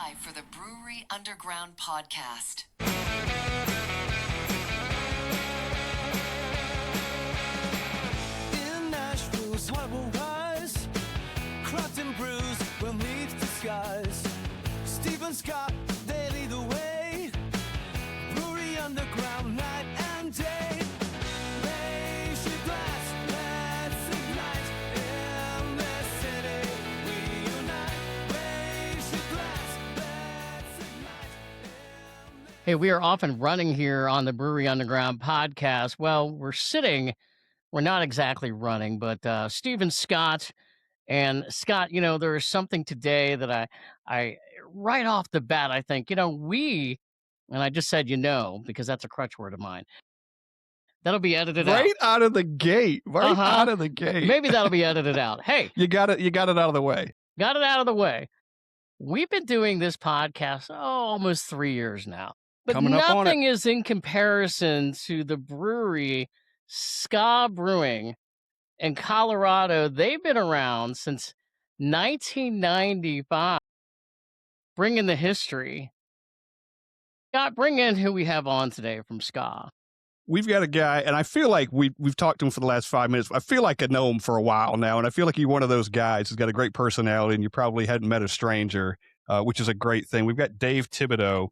by for the Brewery Underground podcast. In Nashville's harbor wise, craft and brews will meet the skies. Stephen Scott, they lead the way. Brewery Underground, night and day. Raise your glass, let's ignite. In this city, we unite. Raise your glass, let's ignite. Hey, we are off and running here on the Brewery Underground podcast. Well, we're not exactly running, but Stephen Scott and Scott, there is something today that I right off the bat, I think, and I just said, because that's a crutch word of mine. That'll be edited out. Right out of the gate. Out of the gate. Maybe that'll be edited out. Hey, You got it out of the way. got it out of the way. We've been doing this podcast almost 3 years now. But Coming up on it. nothing is in comparison to the brewery Ska Brewing in Colorado. They've been around since 1995, bringing the history. Scott, bring in who we have on today from Ska. We've got a guy, and I feel like we've talked to him for the last 5 minutes. I feel like I know him for a while now, and I feel like he's one of those guys who's got a great personality, and you probably hadn't met a stranger, which is a great thing. We've got Dave Thibodeau,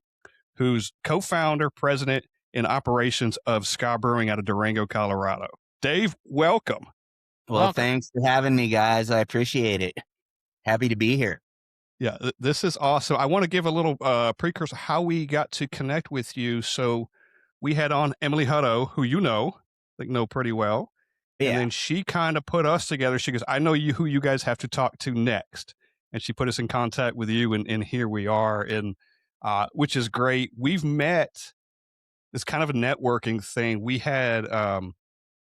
who's co-founder, president, and operations of Ska Brewing out of Durango, Colorado. Dave, welcome. Well, Welcome. thanks for having me, guys. I appreciate it. Happy to be here. Yeah, this is awesome. I want to give a little precursor how we got to connect with you. So we had on Emily Hutto, who know pretty well. Yeah. And then she kind of put us together. She goes, I know who you guys have to talk to next. And she put us in contact with you, and here we are, and which is great. We've met. It's kind of a networking thing. We had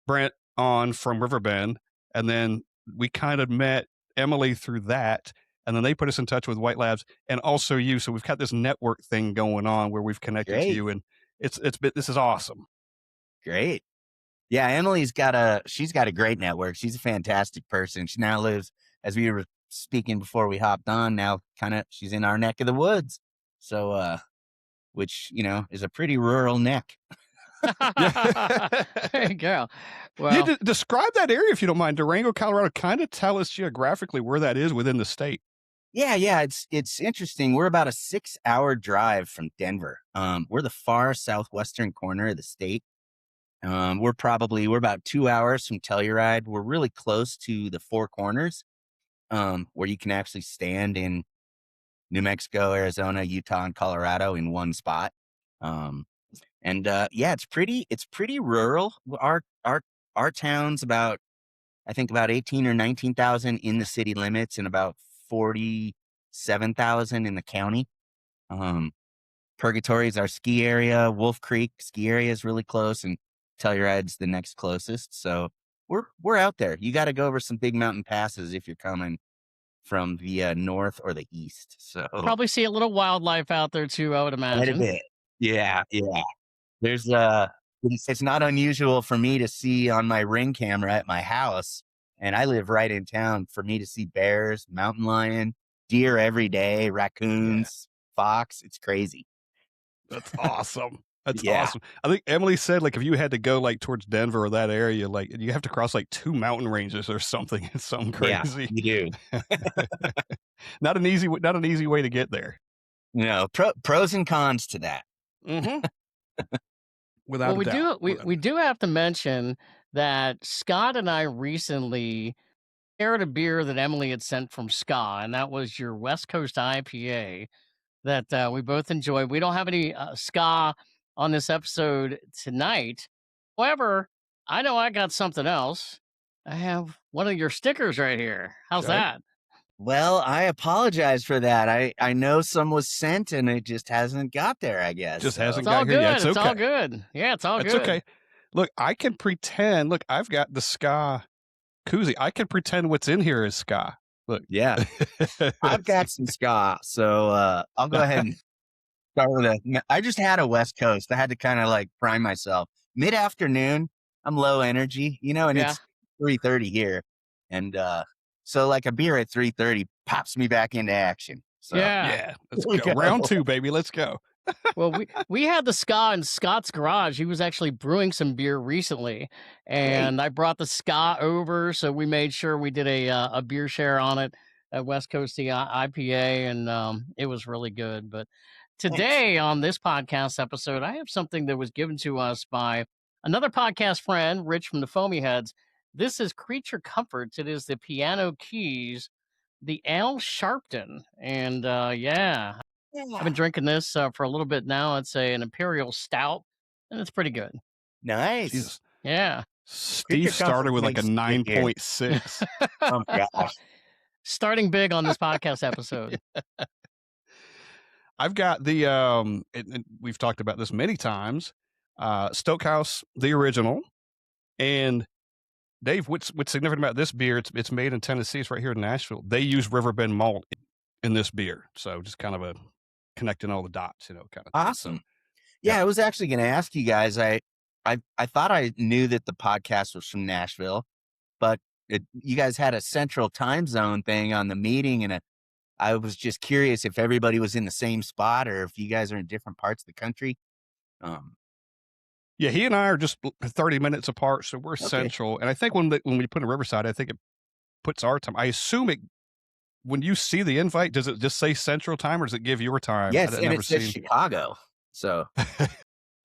Brent on from Riverbend, and then we kind of met Emily through that, and then they put us in touch with White Labs and also you. So we've got this network thing going on where we've connected to Great. you, and this is awesome. Great. Yeah, Emily's she's got a great network. She's a fantastic person. She now lives, as we were speaking before we hopped on, now she's in our neck of the woods. So, which, is a pretty rural neck. Hey, girl. Well, Yeah, describe that area if you don't mind. Durango, Colorado. Kind of tell us geographically where that is within the state. Yeah. It's interesting. We're about a 6-hour drive from Denver. We're the far southwestern corner of the state. We're about 2 hours from Telluride. We're really close to the Four Corners, where you can actually stand in New Mexico, Arizona, Utah, and Colorado in one spot. It's pretty rural. Our town's about 18 or 19,000 in the city limits and about 47,000 in the county. Purgatory is our ski area. Wolf Creek ski area is really close, and Telluride's the next closest. So we're out there. You got to go over some big mountain passes if you're coming from the north or the east. So probably see a little wildlife out there too, I would quite a imagine. bit. Yeah. There's it's not unusual for me to see on my Ring camera at my house, and I live right in town, for me to see bears, mountain lion, deer every day, raccoons, fox. It's crazy. That's awesome. That's Yeah. awesome. I think Emily said, if you had to go towards Denver or that area, you have to cross 2 mountain ranges or something. It's something crazy. Yeah, you do. Not an easy way to get there. Pros and cons to that. Mm-hmm. Without Well, a doubt. we do have to mention that Scott and I recently shared a beer that Emily had sent from Ska, and that was your West Coast IPA that we both enjoyed. We don't have any Ska on this episode tonight. However, I know I got something else. I have one of your stickers right here. How's Okay. that? Well, I apologize for that. I know some was sent and it just hasn't got there, I guess. Just hasn't It's all got here good. yet. It's It's all okay. good. Yeah, it's all It's good. okay. Look, I can pretend. Look, I've got the Ska koozie. I can pretend what's in here is Ska. Look. Yeah. I've got some Ska, so I'll go ahead and start with I just had a West Coast. I had to kind of prime myself. Mid-afternoon, I'm low energy, and Yeah. it's 3:30 here. And so a beer at 3:30 pops me back into action. So Yeah. Let's we go. go. Round 2, baby. Let's go. Well, we had the Ska in Scott's garage. He was actually brewing some beer recently, and I brought the Ska over, so we made sure we did a beer share on it at West Coast IPA, and it was really good. But Thanks. today on this podcast episode, I have something that was given to us by another podcast friend, Rich from the Foamy Heads. This is Creature Comforts. It is the Piano Keys, the Ale Sharpton, and yeah. I've been drinking this for a little bit now. It's an Imperial Stout, and it's pretty good. Nice. Jesus. Yeah. Steve started with like a makes good beer. 9.6. Oh my gosh. Starting big on this podcast episode. I've got the and we've talked about this many times. Stokehouse, the original. And Dave, what's significant about this beer? It's made in Tennessee. It's right here in Nashville. They use Riverbend malt in this beer. So just kind of a connecting all the dots, kind of thing. Awesome. So, Yeah, I was actually going to ask you guys. I thought I knew that the podcast was from Nashville, but you guys had a central time zone thing on the meeting, and I was just curious if everybody was in the same spot or if you guys are in different parts of the country. Yeah, he and I are just 30 minutes apart, so we're central. And I think when we put in Riverside, I think it puts our time. I assume it. When you see the invite, does it just say Central Time, or does it give your time? Yes, and it says Chicago. So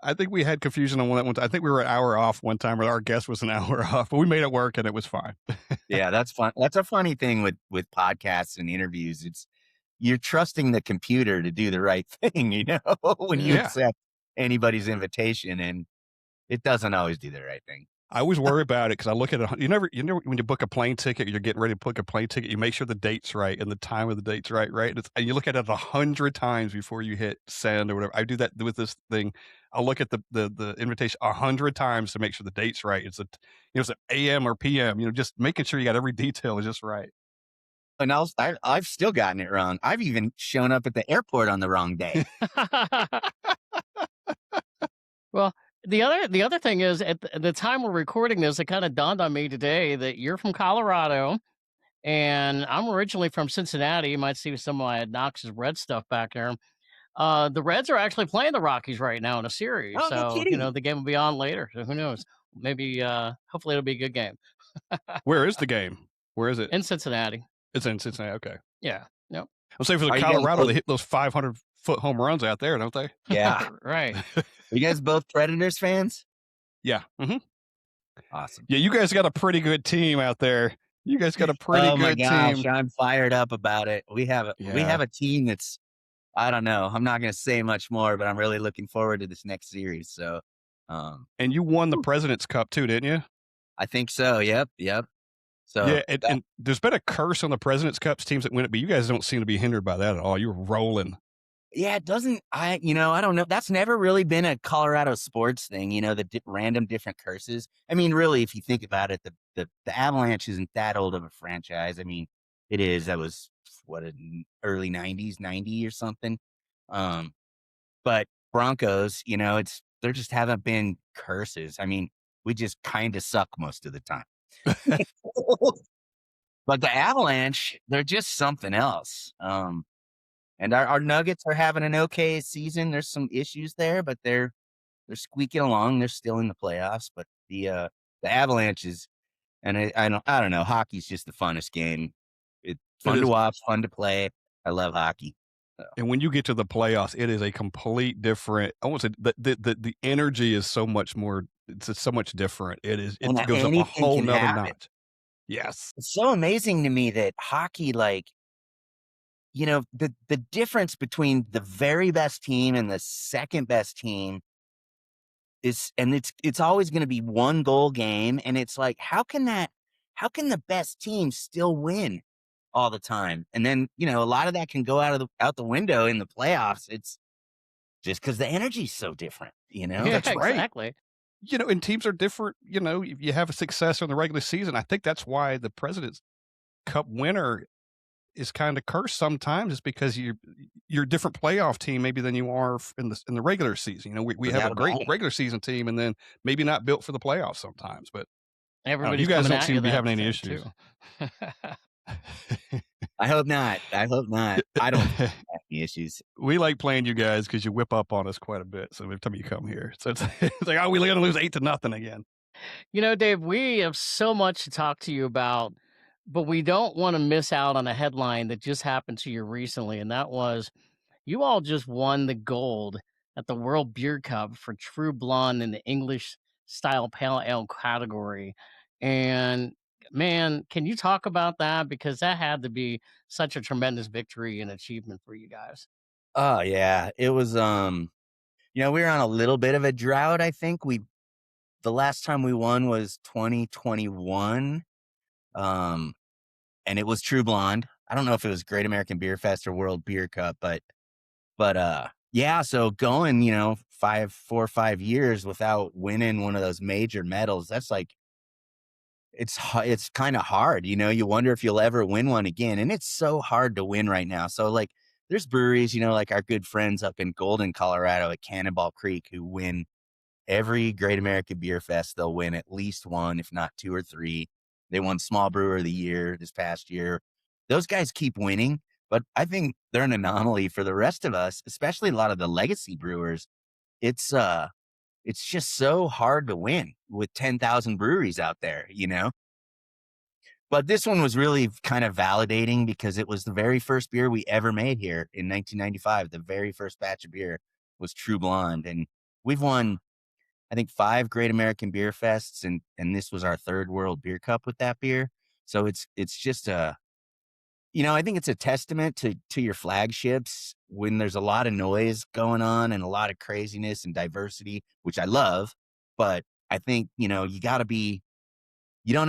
I think we had confusion on that one. I think we were an hour off one time, or our guest was an hour off, but we made it work and it was fine. Yeah, that's fun. That's a funny thing with podcasts and interviews. You're trusting the computer to do the right thing, when you accept anybody's invitation, and it doesn't always do the right thing. I always worry about it because I look at it. You never when you book a plane ticket, you're getting ready to book a plane ticket. You make sure the date's right and the time of the date's right. And you look at it 100 times before you hit send or whatever. I do that with this thing. I'll look at the invitation 100 times to make sure the date's right. It's an AM or PM. Just making sure you got every detail is just right. And I've still gotten it wrong. I've even shown up at the airport on the wrong day. Well, the other thing is, at the time we're recording this, it kind of dawned on me today that you're from Colorado, and I'm originally from Cincinnati. You might see some of my obnoxious Red stuff back there. The Reds are actually playing the Rockies right now in a series, Oh, no so kidding. the game will be on later. So who knows? Maybe, hopefully, it'll be a good game. Where is the game? Where is it? In Cincinnati. It's in Cincinnati. Okay. Yeah. Yep. I'll say for the Colorado, they hit those 500-foot home runs out there, don't they? Yeah. Right. Are you guys both Predators fans? Yeah. Mm-hmm. Awesome. Yeah, you guys got a pretty good team out there. You guys got a pretty good team. I'm fired up about it. We have a team that's, I don't know. I'm not going to say much more, but I'm really looking forward to this next series. So, and you won the President's Cup too, didn't you? I think so. Yep. So yeah, and there's been a curse on the President's Cups teams that win it, but you guys don't seem to be hindered by that at all. You're rolling. Yeah, it doesn't. I don't know. That's never really been a Colorado sports thing. The random different curses. I mean, really, if you think about it, the Avalanche isn't that old of a franchise. I mean, it is. That was in early '90s, 90 or something. But Broncos, there just haven't been curses. I mean, we just kind of suck most of the time. But the Avalanche, they're just something else. And our Nuggets are having an okay season. There's some issues there, but they're squeaking along. They're still in the playoffs. But the Avalanche is, and I don't know. Hockey's just the funnest game. It's fun to watch, fun to play. I love hockey. So. And when you get to the playoffs, it is a complete different. I won't say the energy is so much more. It's so much different. It is. It goes up a whole nother notch. Yes, it's so amazing to me that hockey, the difference between the very best team and the second best team is, and it's always going to be one goal game. And it's like, how can the best team still win all the time? And then, a lot of that can go out the window in the playoffs. It's just because the energy is so different, Yeah, That's right. Exactly. And teams are different. If you have a success in the regular season, I think that's why the President's Cup winner is kind of cursed sometimes. Is because you're a different playoff team maybe than you are in the regular season. We have a great regular season team, and then maybe not built for the playoffs sometimes. But Everybody's you guys coming don't at seem you to be that having any thing, issues. too. I hope not. I hope not. I don't have any issues. We like playing you guys because you whip up on us quite a bit. So every time you come here, so it's like, oh, we're going to lose 8-0 again. Dave, we have so much to talk to you about, but we don't want to miss out on a headline that just happened to you recently, and that was you all just won the gold at the World Beer Cup for True Blonde in the English style pale ale category. And man, can you talk about that? Because that had to be such a tremendous victory and achievement for you guys. Oh yeah, it was. We were on a little bit of a drought. I think the last time we won was 2021. And it was True Blonde. I don't know if it was Great American Beer Fest or World Beer Cup, but yeah. So going, 4 or 5 years without winning one of those major medals, that's like it's kind of hard. You wonder if you'll ever win one again, and it's so hard to win right now. So like, there's breweries, like our good friends up in Golden, Colorado at Cannonball Creek, who win every Great American Beer Fest. They'll win at least one, if not 2 or 3. They won Small Brewer of the Year this past year. Those guys keep winning, but I think they're an anomaly for the rest of us, especially a lot of the legacy brewers. It's just so hard to win with 10,000 breweries out there, But this one was really kind of validating because it was the very first beer we ever made here in 1995. The very first batch of beer was True Blonde, and we've won, I think, 5 Great American Beer Fests, and this was our 3rd World Beer Cup with that beer. So it's just I think it's a testament to your flagships when there's a lot of noise going on and a lot of craziness and diversity, which I love. But I think, you don't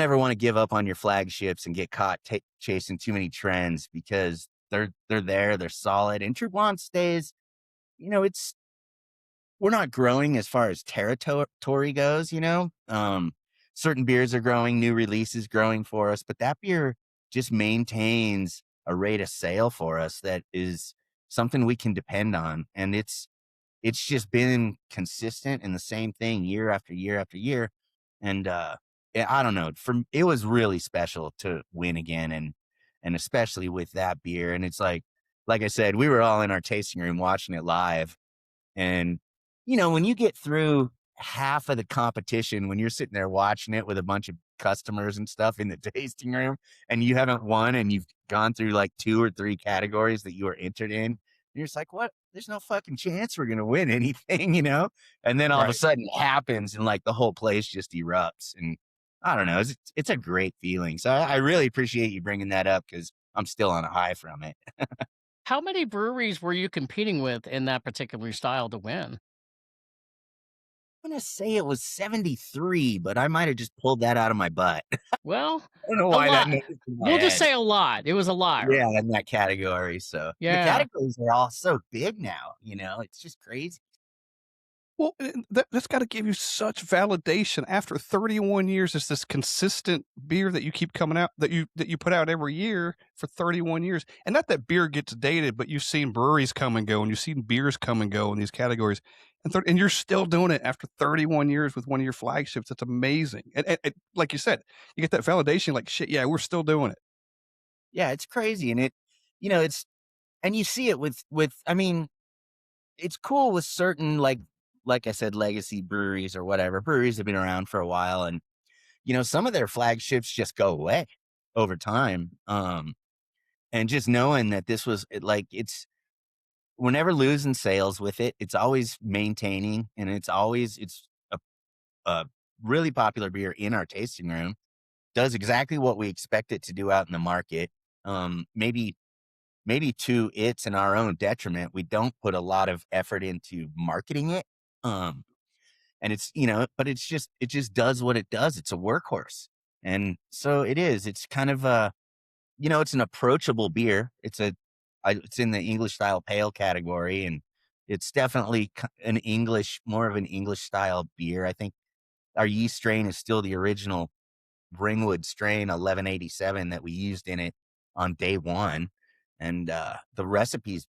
ever want to give up on your flagships and get caught chasing too many trends, because they're there, they're solid. And True Blonde stays, we're not growing as far as territory goes, certain beers are growing, new releases growing for us, but that beer just maintains a rate of sale for us that is something we can depend on. And it's just been consistent and the same thing year after year after year. And, I don't know, it was really special to win again. And especially with that beer. And it's like I said, we were all in our tasting room watching it live. And, when you get through half of the competition, when you're sitting there watching it with a bunch of customers and stuff in the tasting room, and you haven't won, and you've gone through like 2 or 3 categories that you were entered in, you're just like, what? There's no fucking chance we're going to win anything, And then all of a sudden it happens, and like the whole place just erupts. And I don't know, it's a great feeling. So I really appreciate you bringing that up, because I'm still on a high from it. How many breweries were you competing with in that particular style to win? I'm going to say it was 73, but I might have just pulled that out of my butt. Well, I don't know a why that lot. number's in my We'll just head. say a lot. It was a lot. Yeah, in that category. So the Yeah. categories are all so big now, it's just crazy. Well, that's got to give you such validation after 31 years. It's this consistent beer that you keep coming out, that you put out every year for 31 years. And not that beer gets dated, but you've seen breweries come and go, and you've seen beers come and go in these categories. And you're still doing it after 31 years with one of your flagships. It's amazing. And like you said, you get that validation, like, shit, yeah, we're still doing it. Yeah, it's crazy. And and you see it with, I mean, it's cool with certain, like I said, legacy breweries or whatever. Breweries have been around for a while, and, some of their flagships just go away over time. And just knowing that this was we're never losing sales with it. It's always maintaining, and it's a really popular beer in our tasting room. Does exactly what we expect it to do out in the market. Maybe to its and our own detriment, we don't put a lot of effort into marketing it. And it's, but it just does what it does. It's a workhorse. And so it's kind of it's an approachable beer. It's in the English style pale category, and it's definitely more of an English style beer. I think our yeast strain is still the original Ringwood strain 1187 that we used in it on day one. And the recipes,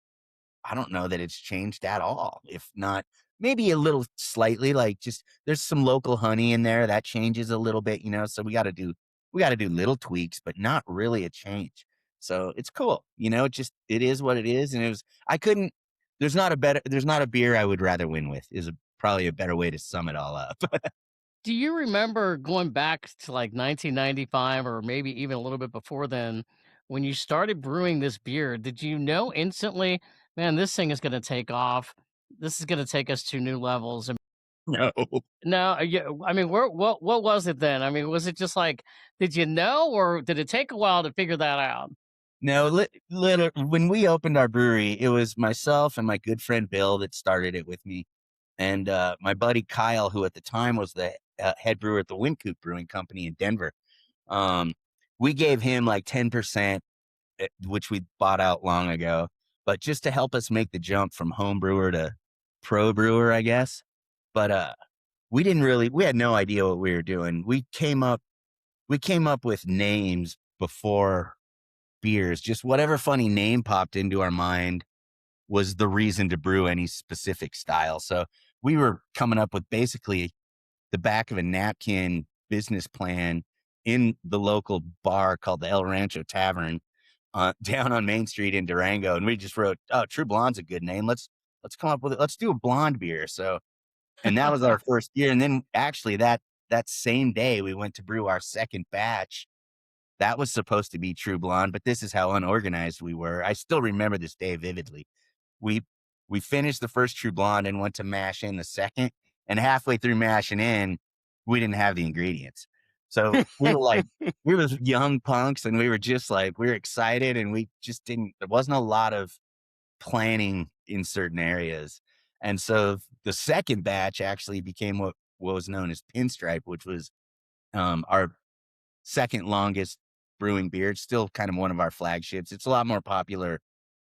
I don't know that it's changed at all. If not, maybe a little slightly, like just there's some local honey in there that changes a little bit, so we got to do little tweaks, but not really a change. So it's cool. It is what it is. And I couldn't, there's not a beer I would rather win with probably a better way to sum it all up. Do you remember going back to like 1995 or maybe even a little bit before then when you started brewing this beer? Did you know instantly, man, this thing is going to take off? This is going to take us to new levels. And No. no, yeah, I mean, what was it then? I mean, was it just like, did you know, or did it take a while to figure that out? No, when we opened our brewery, it was myself and my good friend Bill that started it with me. And my buddy Kyle, who at the time was the head brewer at the Wynkoop Brewing Company in Denver. We gave him like 10%, which we bought out long ago, but just to help us make the jump from home brewer to pro brewer, I guess. But we had no idea what we were doing. We came up with names before beers. Just whatever funny name popped into our mind was the reason to brew any specific style. So we were coming up with basically the back of a napkin business plan in the local bar called the El Rancho Tavern down on Main Street in Durango. And we just wrote, oh, True Blonde's a good name. Let's come up with it. Let's do a blonde beer. So, and that was our first year. And then actually that same day we went to brew our second batch. That was supposed to be True Blonde, but this is how unorganized we were. I still remember this day vividly. We finished the first True Blonde and went to mash in the second. And halfway through mashing in, we didn't have the ingredients. So we were young punks, and we were just like, we were excited, and we just didn't, there wasn't a lot of planning in certain areas. And so the second batch actually became what was known as Pinstripe, which was our second longest brewing beer. It's still kind of one of our flagships. It's a lot more popular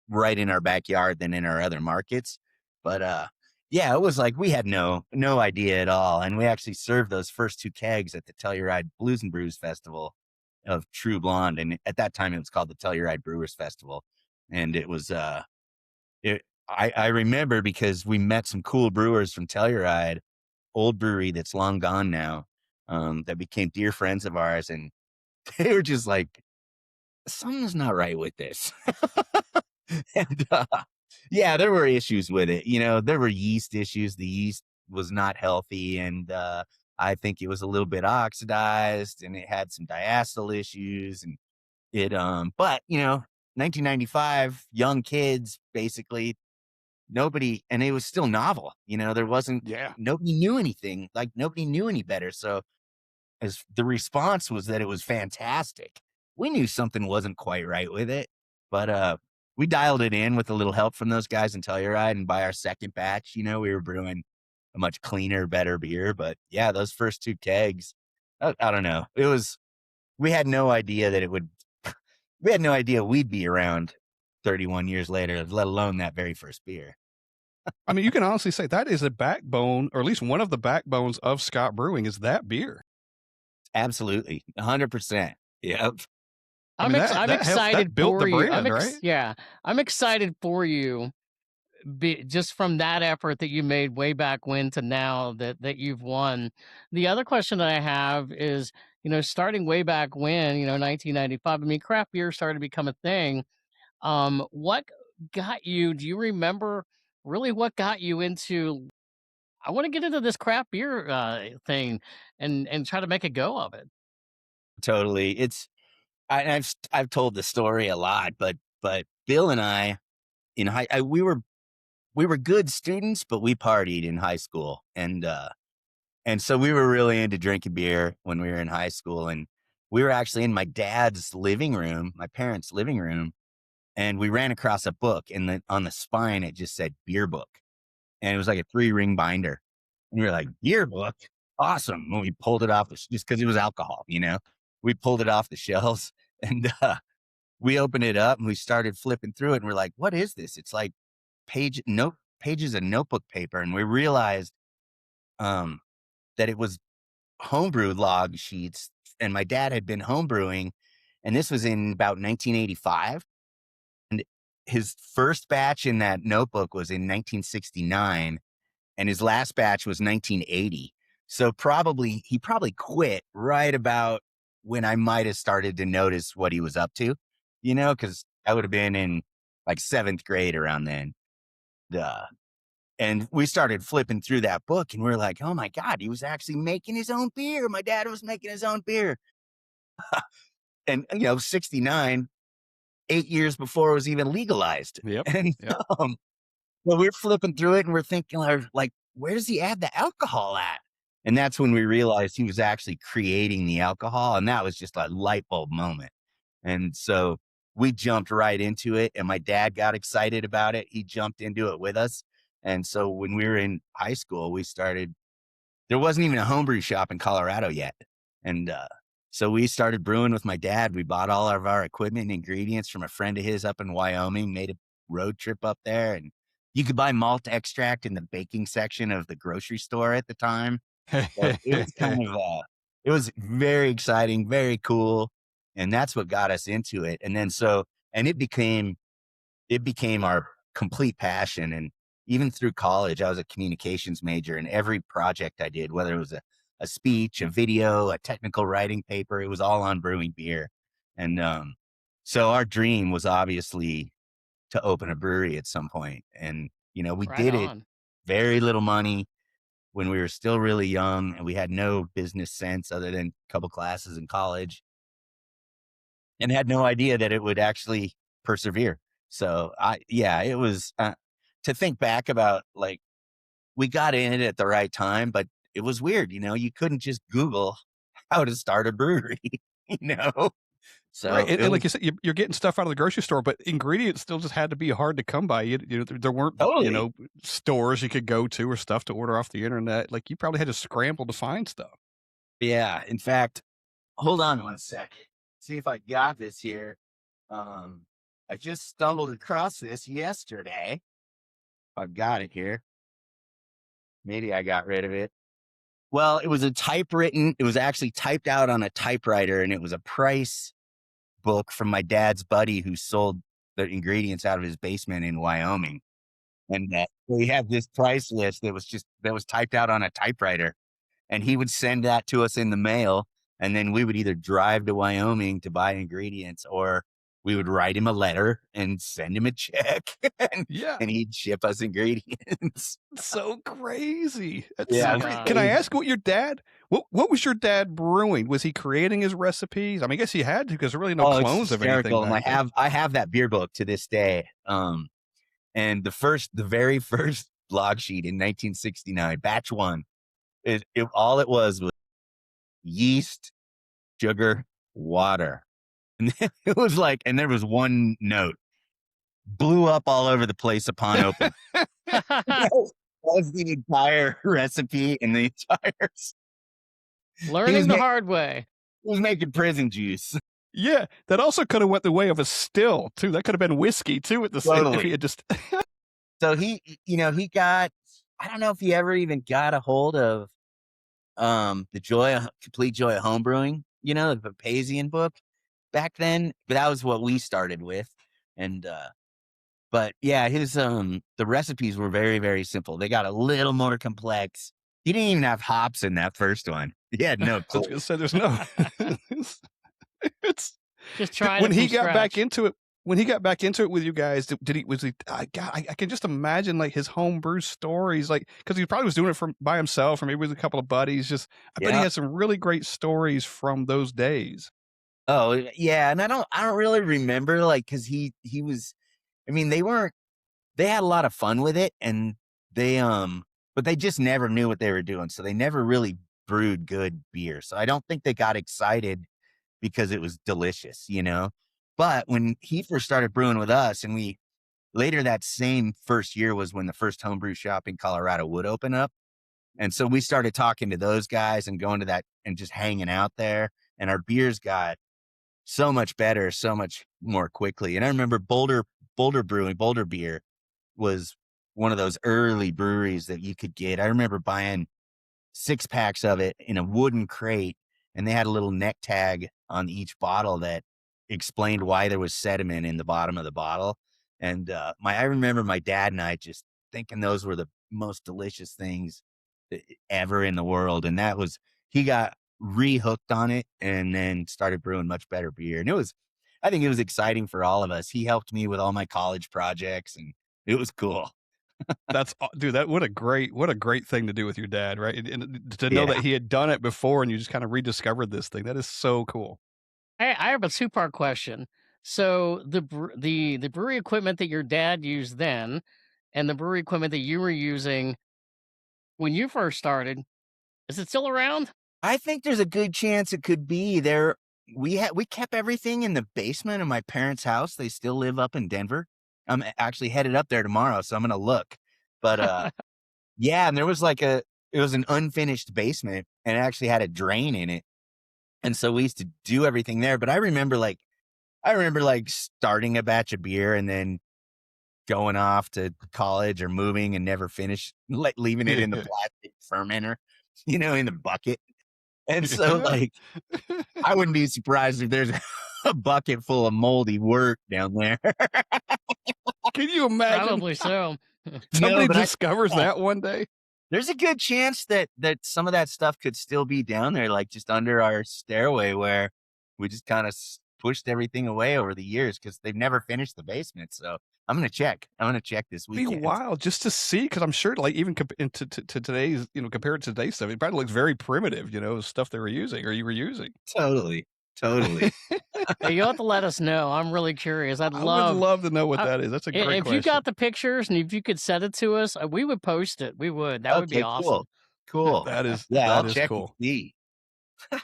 right in our backyard than in our other markets. But yeah, it was like we had no idea at all. And we actually served those first two kegs at the Telluride Blues and Brews Festival of True Blonde. And at that time it was called the Telluride Brewers Festival. And it was I remember because we met some cool brewers from Telluride, old brewery that's long gone now, that became dear friends of ours. And they were just like, something's not right with this. And yeah, there were issues with it. There were yeast issues. The yeast was not healthy. And I think it was a little bit oxidized, and it had some diacetyl issues. And but 1995, young kids, basically nobody, and it was still novel. There wasn't, nobody knew anything, like nobody knew any better. So as the response was that it was fantastic. We knew something wasn't quite right with it, but we dialed it in with a little help from those guys in Telluride. And by our second batch, we were brewing a much cleaner, better beer. But yeah, those first two kegs, I don't know. We had no idea that we had no idea we'd be around 31 years later, let alone that very first beer. I mean, you can honestly say that is a backbone, or at least one of the backbones of Ska Brewing is that beer. Absolutely. 100%. Yep. I'm excited built for the you. brand, right? Yeah, I'm excited for you. Just from that effort that you made way back when to now that you've won. The other question that I have is, starting way back when, 1995. I mean, craft beer started to become a thing. What got you? Do you remember really what got you into? I want to get into this craft beer thing and try to make a go of it. Totally. I've told the story a lot, but Bill and I in we were good students, but we partied in high school, and so we were really into drinking beer when we were in high school. And we were actually in my dad's living room, my parents' living room, and we ran across a book, and then on the spine it just said beer book, and it was like a 3-ring binder. And we were like, beer book, awesome. When we pulled it off, just because it was alcohol, we pulled it off the shelves, and we opened it up and we started flipping through it, and we're like, what is this? It's like pages of notebook paper. And we realized that it was homebrew log sheets, and my dad had been homebrewing, and this was in about 1985. And his first batch in that notebook was in 1969, and his last batch was 1980. So he probably quit right about when I might have started to notice what he was up to. because I would have been in like 7th grade around then. And we started flipping through that book and we're like, oh my God, he was actually making his own beer. My dad was making his own beer. And, 69, 8 years before it was even legalized. Yep. And Yep. well, we're flipping through it and we're thinking, like, where does he add the alcohol at? And that's when we realized he was actually creating the alcohol. And that was just a light bulb moment. And so we jumped right into it. And my dad got excited about it. He jumped into it with us. And so when we were in high school, there wasn't even a homebrew shop in Colorado yet. And so we started brewing with my dad. We bought all of our equipment and ingredients from a friend of his up in Wyoming, made a road trip up there. And you could buy malt extract in the baking section of the grocery store at the time. So it was it was very exciting, very cool. And that's what got us into it. And then it became our complete passion. And even through college, I was a communications major, and every project I did, whether it was a speech, a video, a technical writing paper, it was all on brewing beer. And so our dream was obviously to open a brewery at some point. And, we Right did it, on. very little money when we were still really young, and we had no business sense other than a couple classes in college, and had no idea that it would actually persevere. So it was, to think back about, like, we got in it at the right time, but it was weird. You couldn't just Google how to start a brewery, So Right. And it like was you said, you're getting stuff out of the grocery store, but ingredients still just had to be hard to come by. There weren't, totally. stores you could go to or stuff to order off the internet. Like, you probably had to scramble to find stuff. Yeah. In fact, hold on one second. See if I got this here. I just stumbled across this yesterday. I've got it here. Maybe I got rid of it. Well, it was it was actually typed out on a typewriter, and it was a price book from my dad's buddy who sold the ingredients out of his basement in Wyoming. And we had this price list that was typed out on a typewriter, and he would send that to us in the mail. And then we would either drive to Wyoming to buy ingredients, or we would write him a letter and send him a check Yeah. and he'd ship us ingredients. So crazy. That's Yeah, so it's crazy. Can I crazy. ask what was your dad brewing? Was he creating his recipes? I mean, I guess he had to, because there were really no Oh, it's clones of anything hysterical. And back then. I have that beer book to this day. And the very first log sheet in 1969, batch 1, all it was yeast, sugar, water. And it was like, and there was one note, blew up all over the place upon open. That was the entire recipe and the entire. Learning the hard way. He was making prison juice. Yeah, that also could have went the way of a still too. That could have been whiskey too at the same. If he had just. So he got. I don't know if he ever even got a hold of, the Complete Joy of Homebrewing. The Papazian book back then. But that was what we started with, and but yeah, his the recipes were very, very simple. They got a little more complex. He didn't even have hops in that first one. He had no. I was gonna say there's no. It's Just trying when it he from got back scratch. into it. When he got back into it with you guys, was he? I can just imagine, like, his homebrew stories, like, because he probably was doing it by himself, or maybe with a couple of buddies. I bet he had some really great stories from those days. Oh yeah, and I don't really remember, like, because he was. I mean, they had a lot of fun with it, and but they just never knew what they were doing, so they never really brewed good beer. So I don't think they got excited because it was delicious, But when he first started brewing with us, and later that same first year was when the first homebrew shop in Colorado would open up. And so we started talking to those guys and going to that and just hanging out there. And our beers got so much better, so much more quickly. And I remember Boulder Beer was one of those early breweries that you could get. I remember buying 6 packs of it in a wooden crate, and they had a little neck tag on each bottle that explained why there was sediment in the bottom of the bottle. And I remember my dad and I just thinking those were the most delicious things ever in the world. And he got re-hooked on it, and then started brewing much better beer. And I think it was exciting for all of us. He helped me with all my college projects, and it was cool. Dude, what a great thing to do with your dad, right? And to know Yeah. that he had done it before and you just kind of rediscovered this thing. That is so cool. I have a two-part question. So the brewery equipment that your dad used then, and the brewery equipment that you were using when you first started, is it still around? I think there's a good chance it could be there. We kept everything in the basement of my parents' house. They still live up in Denver. I'm actually headed up there tomorrow, so I'm gonna look. But yeah, and there was it was an unfinished basement and it actually had a drain in it. And so we used to do everything there. But I remember starting a batch of beer and then going off to college or moving and never finish, leaving it in the plastic fermenter, in the bucket. And so I wouldn't be surprised if there's a bucket full of moldy wort down there. Can you imagine? Probably so. Somebody discovers that one day. There's a good chance that some of that stuff could still be down there, just under our stairway, where we just kind of pushed everything away over the years because they've never finished the basement. So I'm gonna check. This It'd be weekend. wild just to see, because I'm sure, even to today's, compared to today's stuff, it probably looks very primitive. Stuff they were using or you were using. Totally. Hey, you'll have to let us know. I'm really curious. I would love to know what that is. That's a great If question. you got the pictures and if you could send it to us, we would post it. We would. That would be awesome. Cool. That is I'll is check cool. and see.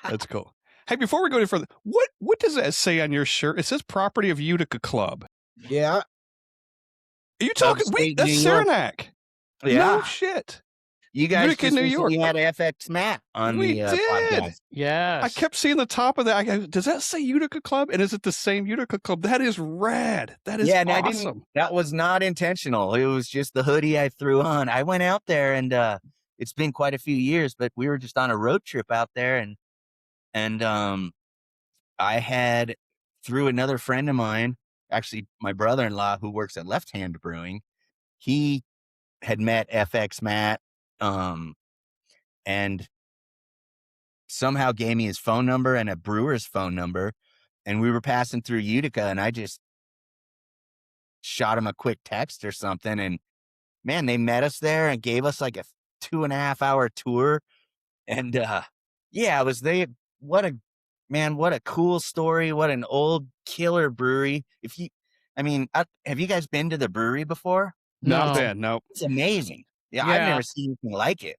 That's cool. Hey, before we go any further, what does that say on your shirt? It says property of Utica Club. Yeah. Are you talking? Upstate That's New York. Saranac. Yeah. No shit. You guys Utica, just New York. recently had FX Matt on We the did. podcast. Yes. I kept seeing the top of that. I go, does that say Utica Club? And is it the same Utica Club? That is rad. That is awesome. That was not intentional. It was just the hoodie I threw on. I went out there and it's been quite a few years, but we were just on a road trip out there and I had, through another friend of mine, actually my brother-in-law who works at Left Hand Brewing, he had met FX Matt and somehow gave me his phone number and a brewer's phone number. And we were passing through Utica and I just shot him a quick text or something. And man, they met us there and gave us a 2.5 hour tour. And yeah, what a cool story. What an old killer brewery. Have you guys been to the brewery before? Not bad. Nope. It's amazing. Yeah, I've never seen anything like it.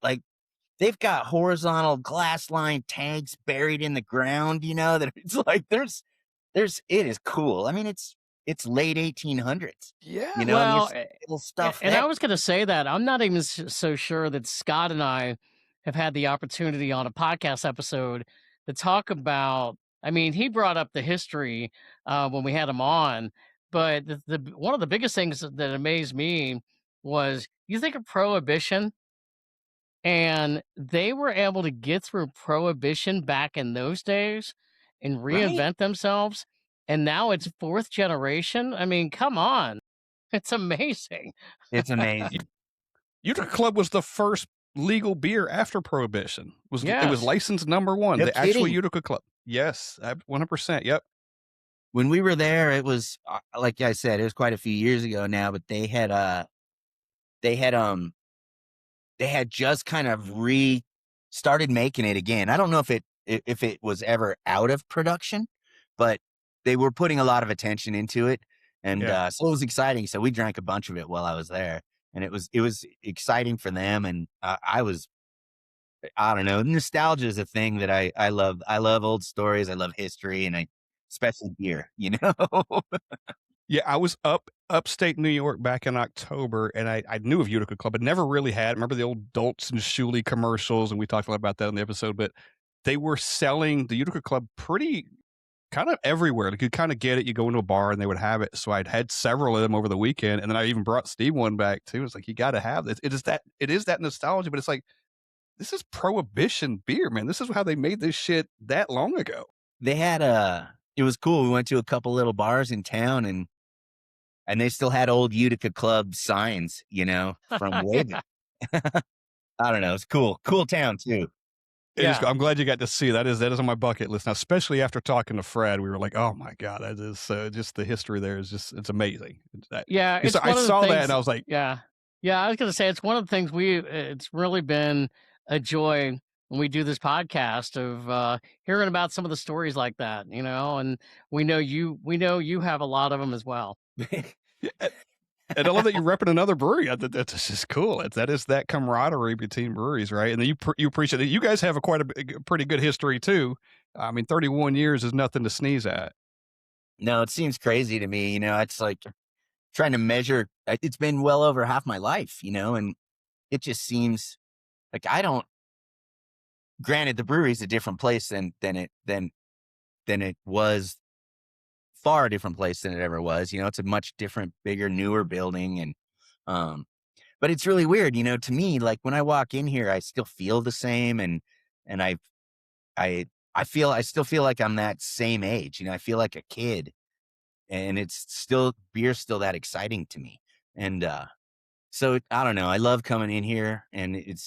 They've got horizontal glass line tanks buried in the ground, that it's it is cool. It's late 1800s. Yeah. Well, little stuff. And I was going to say that I'm not even so sure that Scott and I have had the opportunity on a podcast episode to talk about. He brought up the history when we had him on, but the one of the biggest things that amazed me was, you think of Prohibition, and they were able to get through Prohibition back in those days and reinvent themselves, and now it's fourth generation. Come on. It's amazing. It's amazing. Utica Club was the first legal beer after Prohibition. It Yes. was licensed number one. No the actual kidding. Utica Club. Yes, 100%. Yep. When we were there, it was like I said, it was quite a few years ago now, but they had just kind of started making it again. I don't know if it was ever out of production, but they were putting a lot of attention into it. And so it was exciting. So we drank a bunch of it while I was there, and it was exciting for them. And I don't know, nostalgia is a thing that I love. I love old stories. I love history, and especially beer, Yeah, I was upstate New York back in October, and I knew of Utica Club, but never really had. Remember the old Doltz and Shuley commercials, and we talked a lot about that in the episode, but they were selling the Utica Club pretty kind of everywhere. You could kind of get it. You go into a bar and they would have it. So I'd had several of them over the weekend, and then I even brought Steve one back too. It's like, you got to have this. It is that nostalgia, but it's like, this is Prohibition beer, man. This is how they made this shit that long ago. They had it was cool. We went to a couple little bars in town, and they still had old Utica Club signs, from way back. I don't know. It's cool. Cool town too. Yeah. I'm glad you got to see that. Is on my bucket list now, especially after talking to Fred. We were like, oh my god, that is just the history there is just it's amazing. Yeah, it's I one of the saw that things. and I was like, Yeah, yeah. I was gonna say it's one of the things it's really been a joy when we do this podcast of hearing about some of the stories like that, and we know you have a lot of them as well. and I love that you're repping another brewery. That's just cool. That is that camaraderie between breweries, right? And then you appreciate it. You guys have a pretty good history too. I mean, 31 years is nothing to sneeze at. No, it seems crazy to me. It's like trying to measure. It's been well over half my life, and it just seems like I don't. Granted, the brewery's a different place than it was. Far different place than it ever was. It's a much different, bigger, newer building, and but it's really weird. To me, like when I walk in here, I still feel the same, and I I still feel like I'm that same age. I feel like a kid, and beer's still that exciting to me. And so I don't know. I love coming in here, and it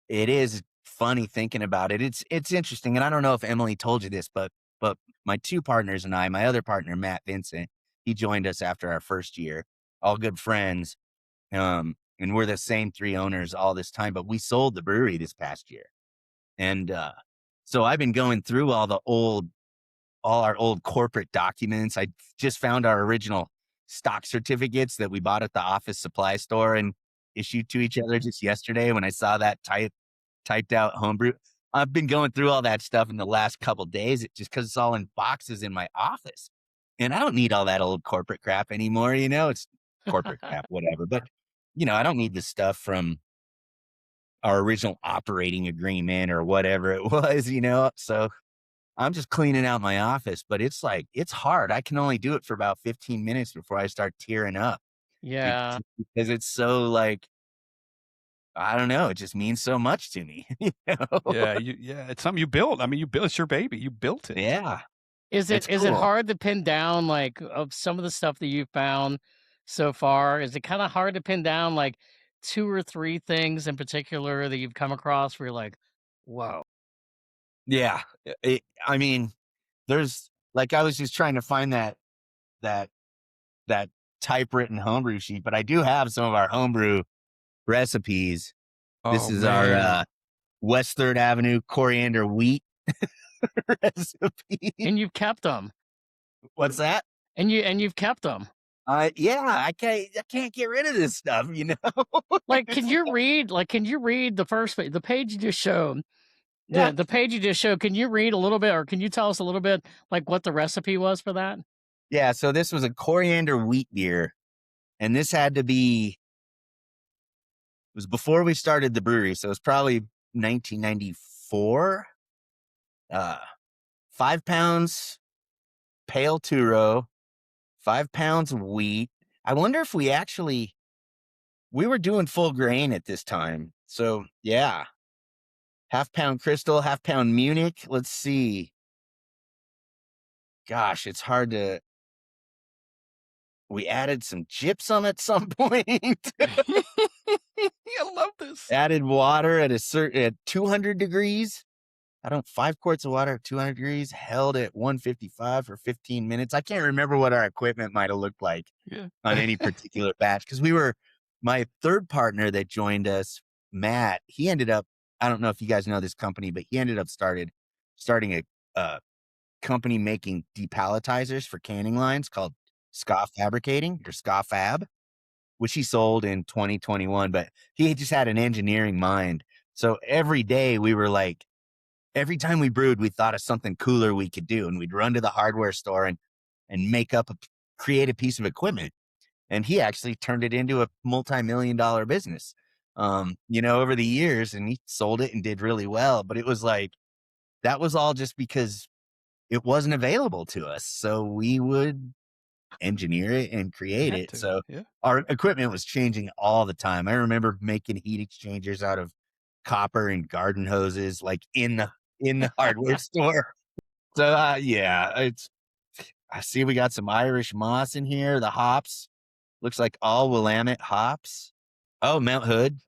is funny thinking about it. It's interesting, and I don't know if Emily told you this, but my two partners and I, my other partner Matt Vincent, he joined us after our first year. All good friends, and we're the same three owners all this time. But we sold the brewery this past year, and so I've been going through all our old corporate documents. I just found our original stock certificates that we bought at the office supply store and issued to each other just yesterday when I saw that typed out homebrew. I've been going through all that stuff in the last couple days just because it's all in boxes in my office. And I don't need all that old corporate crap anymore. It's corporate crap, whatever. But, I don't need the stuff from our original operating agreement or whatever it was, So I'm just cleaning out my office, but it's hard. I can only do it for about 15 minutes before I start tearing up. Yeah. Because it's so I don't know. It just means so much to me. Yeah, it's something you built. I mean, you built it's your baby. You built it. Yeah. Is it cool. hard to pin down like of some of the stuff that you've found so far? Is it kind of hard to pin down like two or three things in particular that you've come across where you're like, whoa? Yeah. I mean, there's I was just trying to find that typewritten homebrew sheet, but I do have some of our homebrew recipes. This is our West 3rd Avenue coriander wheat recipe. And you've kept them. What's that? And you've kept them. Yeah, I can't get rid of this stuff, Like, can you read the page you just showed? Yeah. The page you just showed, can you read a little bit or can you tell us a little bit like what the recipe was for that? Yeah, so this was a coriander wheat beer, and this had to be, it was before we started the brewery, so it was probably 1994. 5 pounds pale two-row, 5 pounds of wheat. I wonder if we were doing full grain at this time. So yeah, 1/2 pound Crystal, 1/2 pound Munich. Let's see. Gosh, it's hard to. We added some gypsum at some point. I love this. Added water at 200 degrees. 5 quarts of water at 200 degrees, held at 155 for 15 minutes. I can't remember what our equipment might have looked like on any particular batch. Because my third partner that joined us, Matt, he ended up, I don't know if you guys know this company, but he ended up starting a company making depalletizers for canning lines called Ska Fabricating or Ska Fab, which he sold in 2021. But he just had an engineering mind. So every day we were like, every time we brewed, we thought of something cooler we could do. And we'd run to the hardware store and create a piece of equipment. And he actually turned it into a multi-million-dollar business, over the years. And he sold it and did really well. But it was that was all just because it wasn't available to us. So we would engineer it and create it. So our equipment was changing all the time. I remember making heat exchangers out of copper and garden hoses, in the hardware store. So I see we got some Irish moss in here. The hops looks like all Willamette hops. Oh, Mount Hood,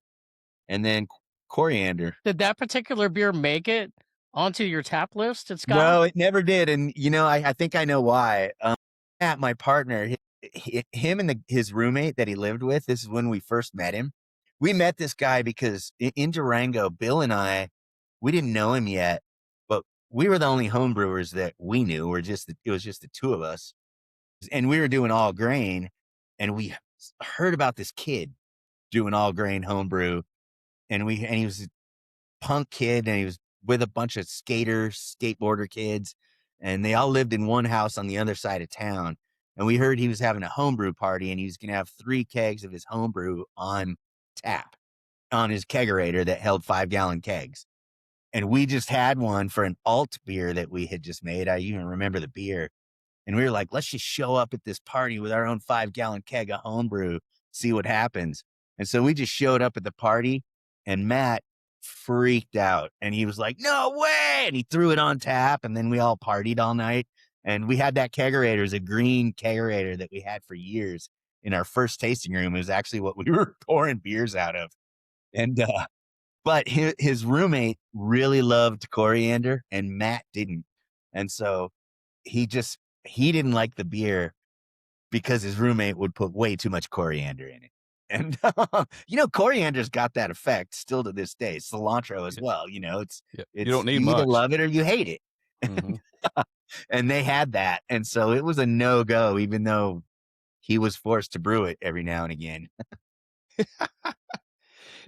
and then coriander. Did that particular beer make it onto your tap list at Ska? No, it never did. And, I think I know why. Matt, my partner, him and his roommate that he lived with, this is when we first met him. We met this guy because in Durango, Bill and I, we didn't know him yet, but we were the only home brewers that we knew. It was just the two of us. And we were doing all grain, and we heard about this kid doing all grain homebrew. And he was a punk kid, and he was with a bunch of skateboarder kids, and they all lived in one house on the other side of town. And we heard he was having a homebrew party, and he was going to have 3 kegs of his homebrew on tap on his kegerator that held 5-gallon kegs. And we just had one for an alt beer that we had just made. I even remember the beer. And we were like, let's just show up at this party with our own 5-gallon keg of homebrew, see what happens. And so we just showed up at the party, and Matt freaked out, and he was like, no way. And he threw it on tap, and then we all partied all night. And we had that kegerator, is a green kegerator that we had for years in our first tasting room. It was actually what we were pouring beers out of. And, but his roommate really loved coriander, and Matt didn't. And so he didn't like the beer because his roommate would put way too much coriander in it. And, coriander's got that effect still to this day. Cilantro as well. You don't need you much. either love it or you hate it. Mm-hmm. And they had that. And so it was a no-go, even though he was forced to brew it every now and again.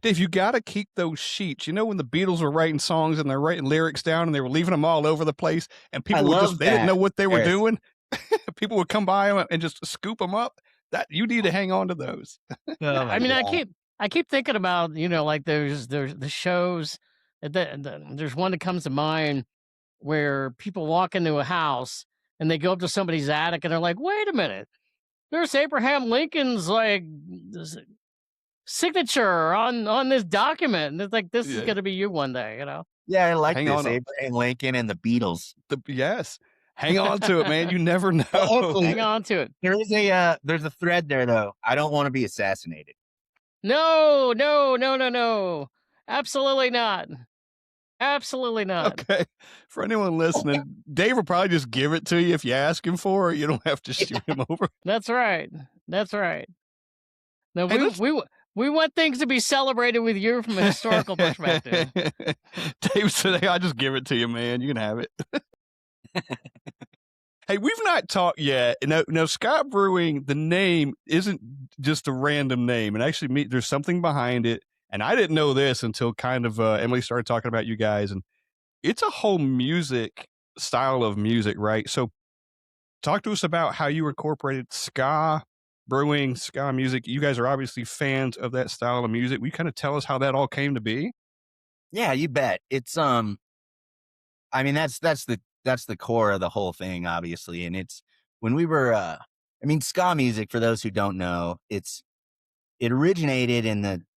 Dave, you got to keep those sheets. When the Beatles were writing songs and they're writing lyrics down and they were leaving them all over the place, and people they didn't know what they were doing. People would come by them and just scoop them up. That you need to hang on to those. I mean, I keep thinking about like there's the shows. There's one that comes to mind where people walk into a house and they go up to somebody's attic and they're like, "Wait a minute, there's Abraham Lincoln's signature on this document." And it's like, this is going to be you one day, Yeah, I like this. Abraham Lincoln and the Beatles. Yes. Hang on to it, man. You never know. Hang on to it. There's a thread there, though. I don't want to be assassinated. No. Absolutely not. Absolutely not. Okay. For anyone listening, Dave will probably just give it to you if you ask him for it. You don't have to shoot him over. That's right. No, we want things to be celebrated with you from a historical perspective. Dave said, "Hey, I'll just give it to you, man. You can have it." Hey, we've not talked yet. No, Ska Brewing, the name isn't just a random name. And actually, there's something behind it. And I didn't know this until kind of Emily started talking about you guys. And it's a whole style of music, right? So talk to us about how you incorporated Ska Brewing, Ska music. You guys are obviously fans of that style of music. Will you kind of tell us how that all came to be? Yeah, you bet. It's I mean, that's the core of the whole thing, obviously. And it's when we were ska music, for those who don't know, it originated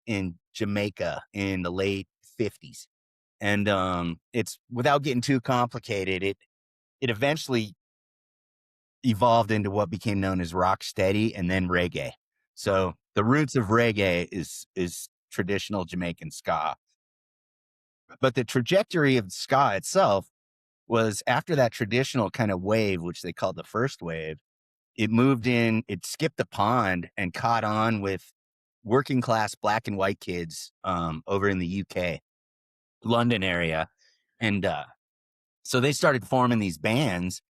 in Jamaica in the late 50s. And it's, without getting too complicated, it eventually evolved into what became known as rock steady and then reggae. So the roots of reggae is traditional Jamaican ska. But the trajectory of ska itself was, after that traditional kind of wave, which they called the first wave, it skipped the pond and caught on with working class black and white kids over in the UK, London area. And so they started forming these bands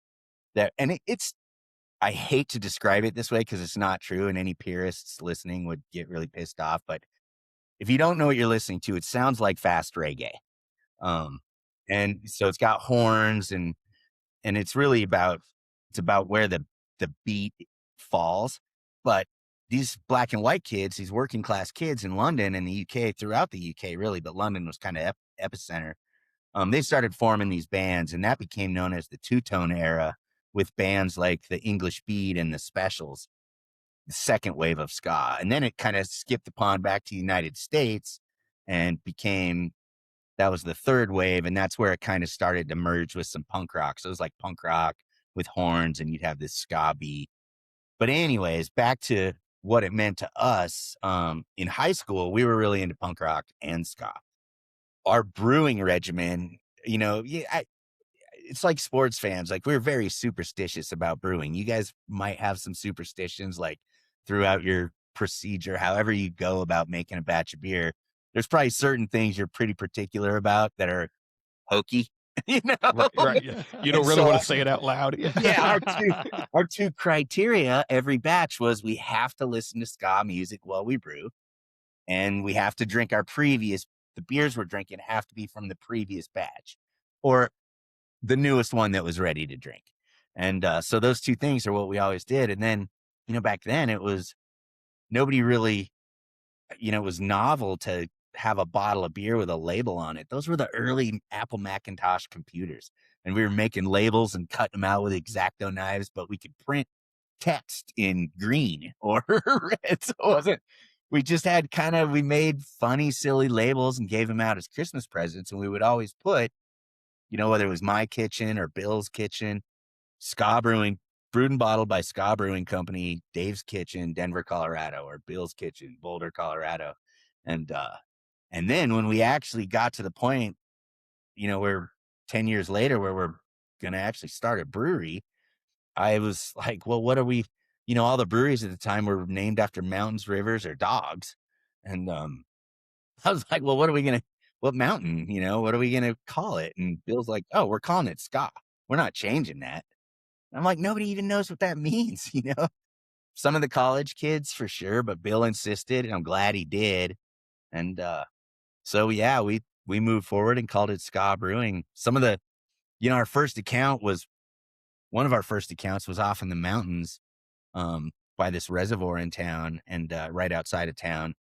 I hate to describe it this way because it's not true, and any purists listening would get really pissed off. But if you don't know what you're listening to, it sounds like fast reggae. And so it's got horns and it's really about where the beat falls. But these black and white kids, these working class kids in London and the UK, throughout the UK really, but London was kind of epicenter. They started forming these bands, and that became known as the two-tone era, with bands like the English Beat and the Specials, the second wave of ska. And then it kind of skipped the pond back to the United States and that was the third wave. And that's where it kind of started to merge with some punk rock. So it was like punk rock with horns, and you'd have this ska beat. But anyways, back to what it meant to us. In high school, we were really into punk rock and ska. our brewing regimen, it's like sports fans. Like, we're very superstitious about brewing. You guys might have some superstitions like throughout your procedure, however you go about making a batch of beer. There's probably certain things you're pretty particular about that are hokey, you know? Right. Yeah. You don't And really so, want to say it out loud. yeah, our two criteria every batch was we have to listen to ska music while we brew, and we have to drink the beers we're drinking have to be from the previous batch or the newest one that was ready to drink. And so those two things are what we always did. And then, back then it was nobody really, it was novel to have a bottle of beer with a label on it. Those were the early Apple Macintosh computers. And we were making labels and cutting them out with X-Acto knives, but we could print text in green or red. So it wasn't, we just had we made funny, silly labels and gave them out as Christmas presents. And we would always put, whether it was my kitchen or Bill's kitchen, Ska Brewing, brewed and bottled by Ska Brewing Company, Dave's Kitchen, Denver, Colorado, or Bill's Kitchen, Boulder, Colorado. And then when we actually got to the point, we're 10 years later where we're going to actually start a brewery, I was like, well, what are we, all the breweries at the time were named after mountains, rivers, or dogs. And I was like, well, what mountain, what are we going to call it? And Bill's like, oh, we're calling it Ska. We're not changing that. And I'm like, nobody even knows what that means, Some of the college kids for sure, but Bill insisted, and I'm glad he did. And so, yeah, we moved forward and called it Ska Brewing. Some of the, our first account was, one of our first accounts was off in the mountains by this reservoir in town and right outside of town.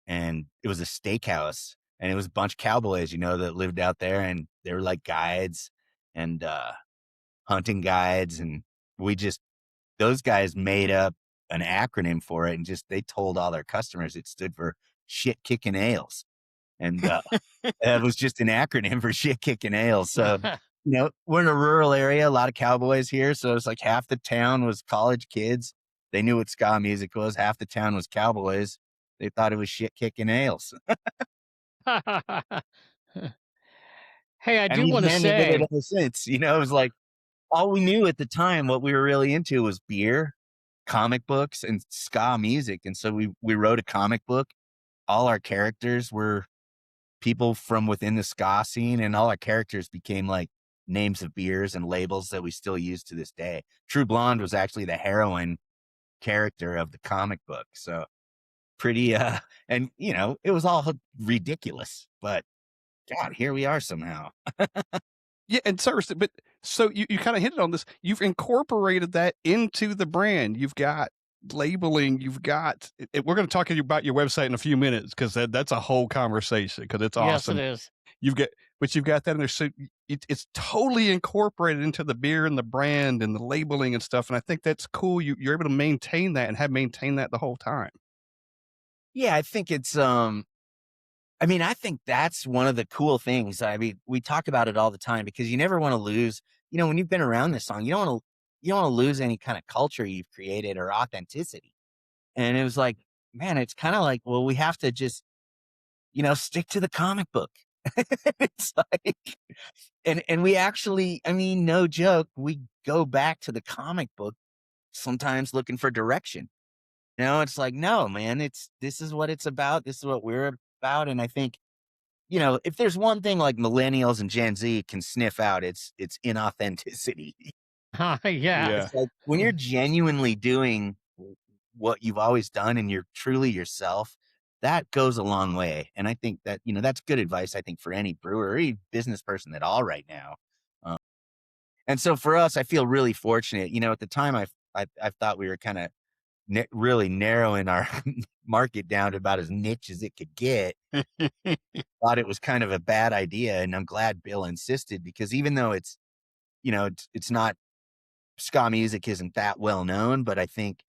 And it was a steakhouse, and it was a bunch of cowboys, that lived out there, and they were like guides and hunting guides. And those guys made up an acronym for it, and they told all their customers it stood for shit kicking ales. And it was just an acronym for shit kicking ales. So, we're in a rural area, a lot of cowboys here. So it's like half the town was college kids. They knew what ska music was. Half the town was cowboys. They thought it was shit kicking ales. Hey, I And do we've want to handed it say, ever since. It was like all we knew at the time, what we were really into was beer, comic books, and ska music. And so we wrote a comic book. All our characters were people from within the ska scene, and all our characters became like names of beers and labels that we still use to this day. True Blonde was actually the heroine character of the comic book. So pretty, and it was all ridiculous, but God, here we are somehow. Yeah, and service, but so you kind of hinted on this. You've incorporated that into the brand. You've got labeling. You've got. We're going to talk to you about your website in a few minutes because that's a whole conversation because it's awesome. yes, it is. You've got that in there. So it's totally incorporated into the beer and the brand and the labeling and stuff. And I think that's cool. You're able to maintain that and have maintained that the whole time. Yeah, I think it's I think that's one of the cool things. I mean, we talk about it all the time because you never want to lose, when you've been around this song, you don't want to lose any kind of culture you've created or authenticity. And it was like, man, it's kind of like, well, we have to just, stick to the comic book. It's like, and we actually, no joke, we go back to the comic book sometimes looking for direction. It's like, no, man, this is what it's about. This is what we're about. And I think, if there's one thing like millennials and Gen Z can sniff out, it's inauthenticity. Yeah. It's like when you're genuinely doing what you've always done and you're truly yourself, that goes a long way. And I think that, that's good advice, I think, for any brewer or any business person at all right now. And so for us, I feel really fortunate. At the time, I thought we were kind of really narrowing our market down to about as niche as it could get. Thought it was kind of a bad idea. And I'm glad Bill insisted because even though it's not, ska music isn't that well known, but I think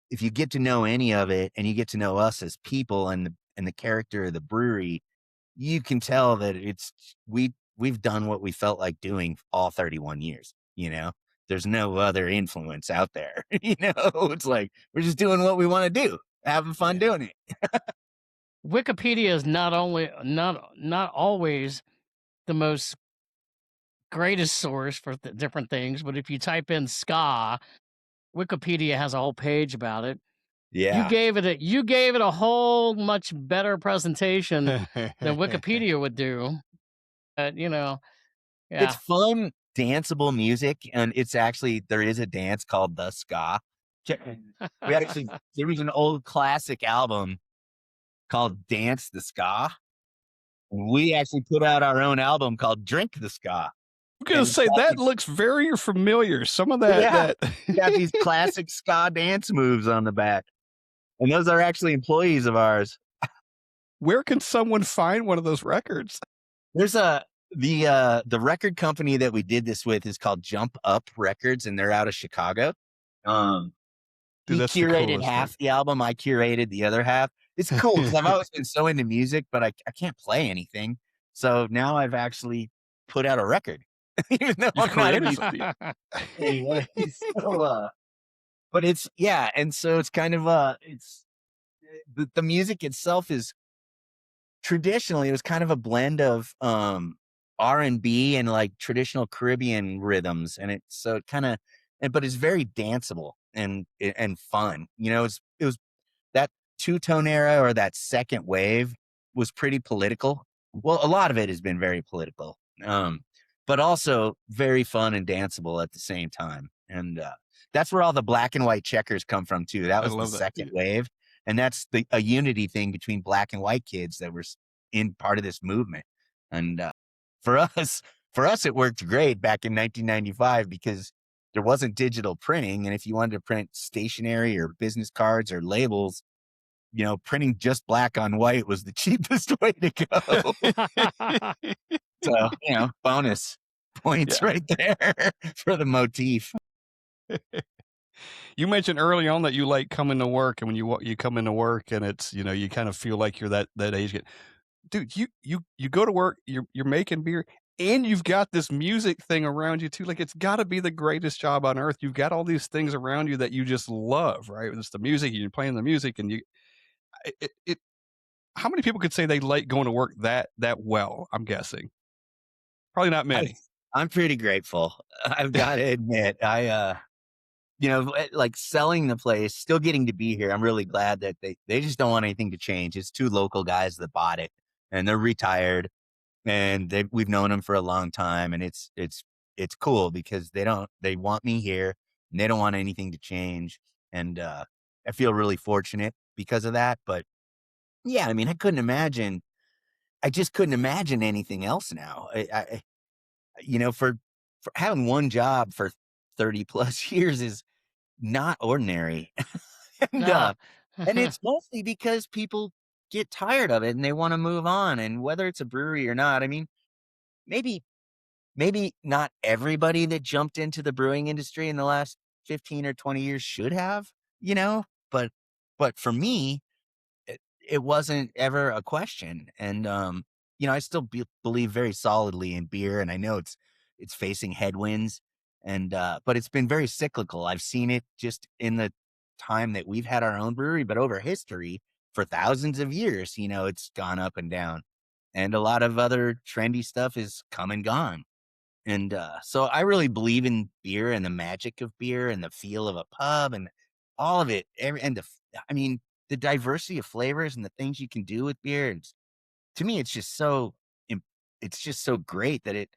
if you get to know any of it and you get to know us as people and the character of the brewery, you can tell that we've done what we felt like doing all 31 years, There's no other influence out there, It's like we're just doing what we want to do, having fun doing it. Wikipedia is not always the most greatest source for different things, but if you type in ska, Wikipedia has a whole page about it. You Yeah. gave it a whole much better presentation than Wikipedia would do. You know, It's yeah. fun, danceable music, and there is a dance called the ska. There was an old classic album called Dance the Ska. We actually put out our own album called Drink the Ska. I'm gonna And it's say got that these, looks very familiar. Some of yeah, that got these classic ska dance moves on the back. And those are actually employees of ours. Where can someone find one of those records? There's the record company that we did this with is called Jump Up Records, and they're out of Chicago. Dude, He that's the curated coolest half thing. the album. I curated the other half. It's cool because I've always been so into music, but I can't play anything. So now I've actually put out a record, even though You've I'm not a created musician. something. Anyway, but it's yeah, and so it's kind of it's the music itself is traditionally it was kind of a blend of R&B and like traditional Caribbean rhythms, and it kind of but it's very danceable and fun. You know, it was that two-tone era or that second wave was pretty political. Well, a lot of it has been very political, but also very fun and danceable at the same time. And that's where all the black and white checkers come from too. That I was the love that. second wave, and that's a unity thing between black and white kids that were in part of this movement. And for us, it worked great back in 1995 because there wasn't digital printing, and if you wanted to print stationery or business cards or labels, you know, printing just black on white was the cheapest way to go. So, you know, bonus points Yeah. right there for the motif. You mentioned early on that you like coming to work, and when you come into work, and it's you kind of feel like you're that age. Dude, you go to work, you're making beer, and you've got this music thing around you too. Like it's got to be the greatest job on earth. You've got all these things around you that you just love, right? It's the music, you're playing the music, and it. How many people could say they like going to work that well? I'm guessing probably not many. I'm pretty grateful. I've got to admit, you know, like selling the place, still getting to be here. I'm really glad that they just don't want anything to change. It's two local guys that bought it, and they're retired, and we've known them for a long time, and it's cool because they want me here, and they don't want anything to change, and I feel really fortunate because of that. But yeah, I mean, I just couldn't imagine anything else now. You know, for having one job for 30 plus years is not ordinary. and No. and it's mostly because people get tired of it and they want to move on. And whether it's a brewery or not, I mean, maybe not everybody that jumped into the brewing industry in the last 15 or 20 years should have, you know, but for me, it wasn't ever a question. And you know, I still believe very solidly in beer, and I know it's facing headwinds, and but it's been very cyclical. I've seen it just in the time that we've had our own brewery, but over history for thousands of years, you know, it's gone up and down, and a lot of other trendy stuff is come and gone. And so I really believe in beer and the magic of beer and the feel of a pub and all of it. I mean, the diversity of flavors and the things you can do with beer. To me, it's just so great that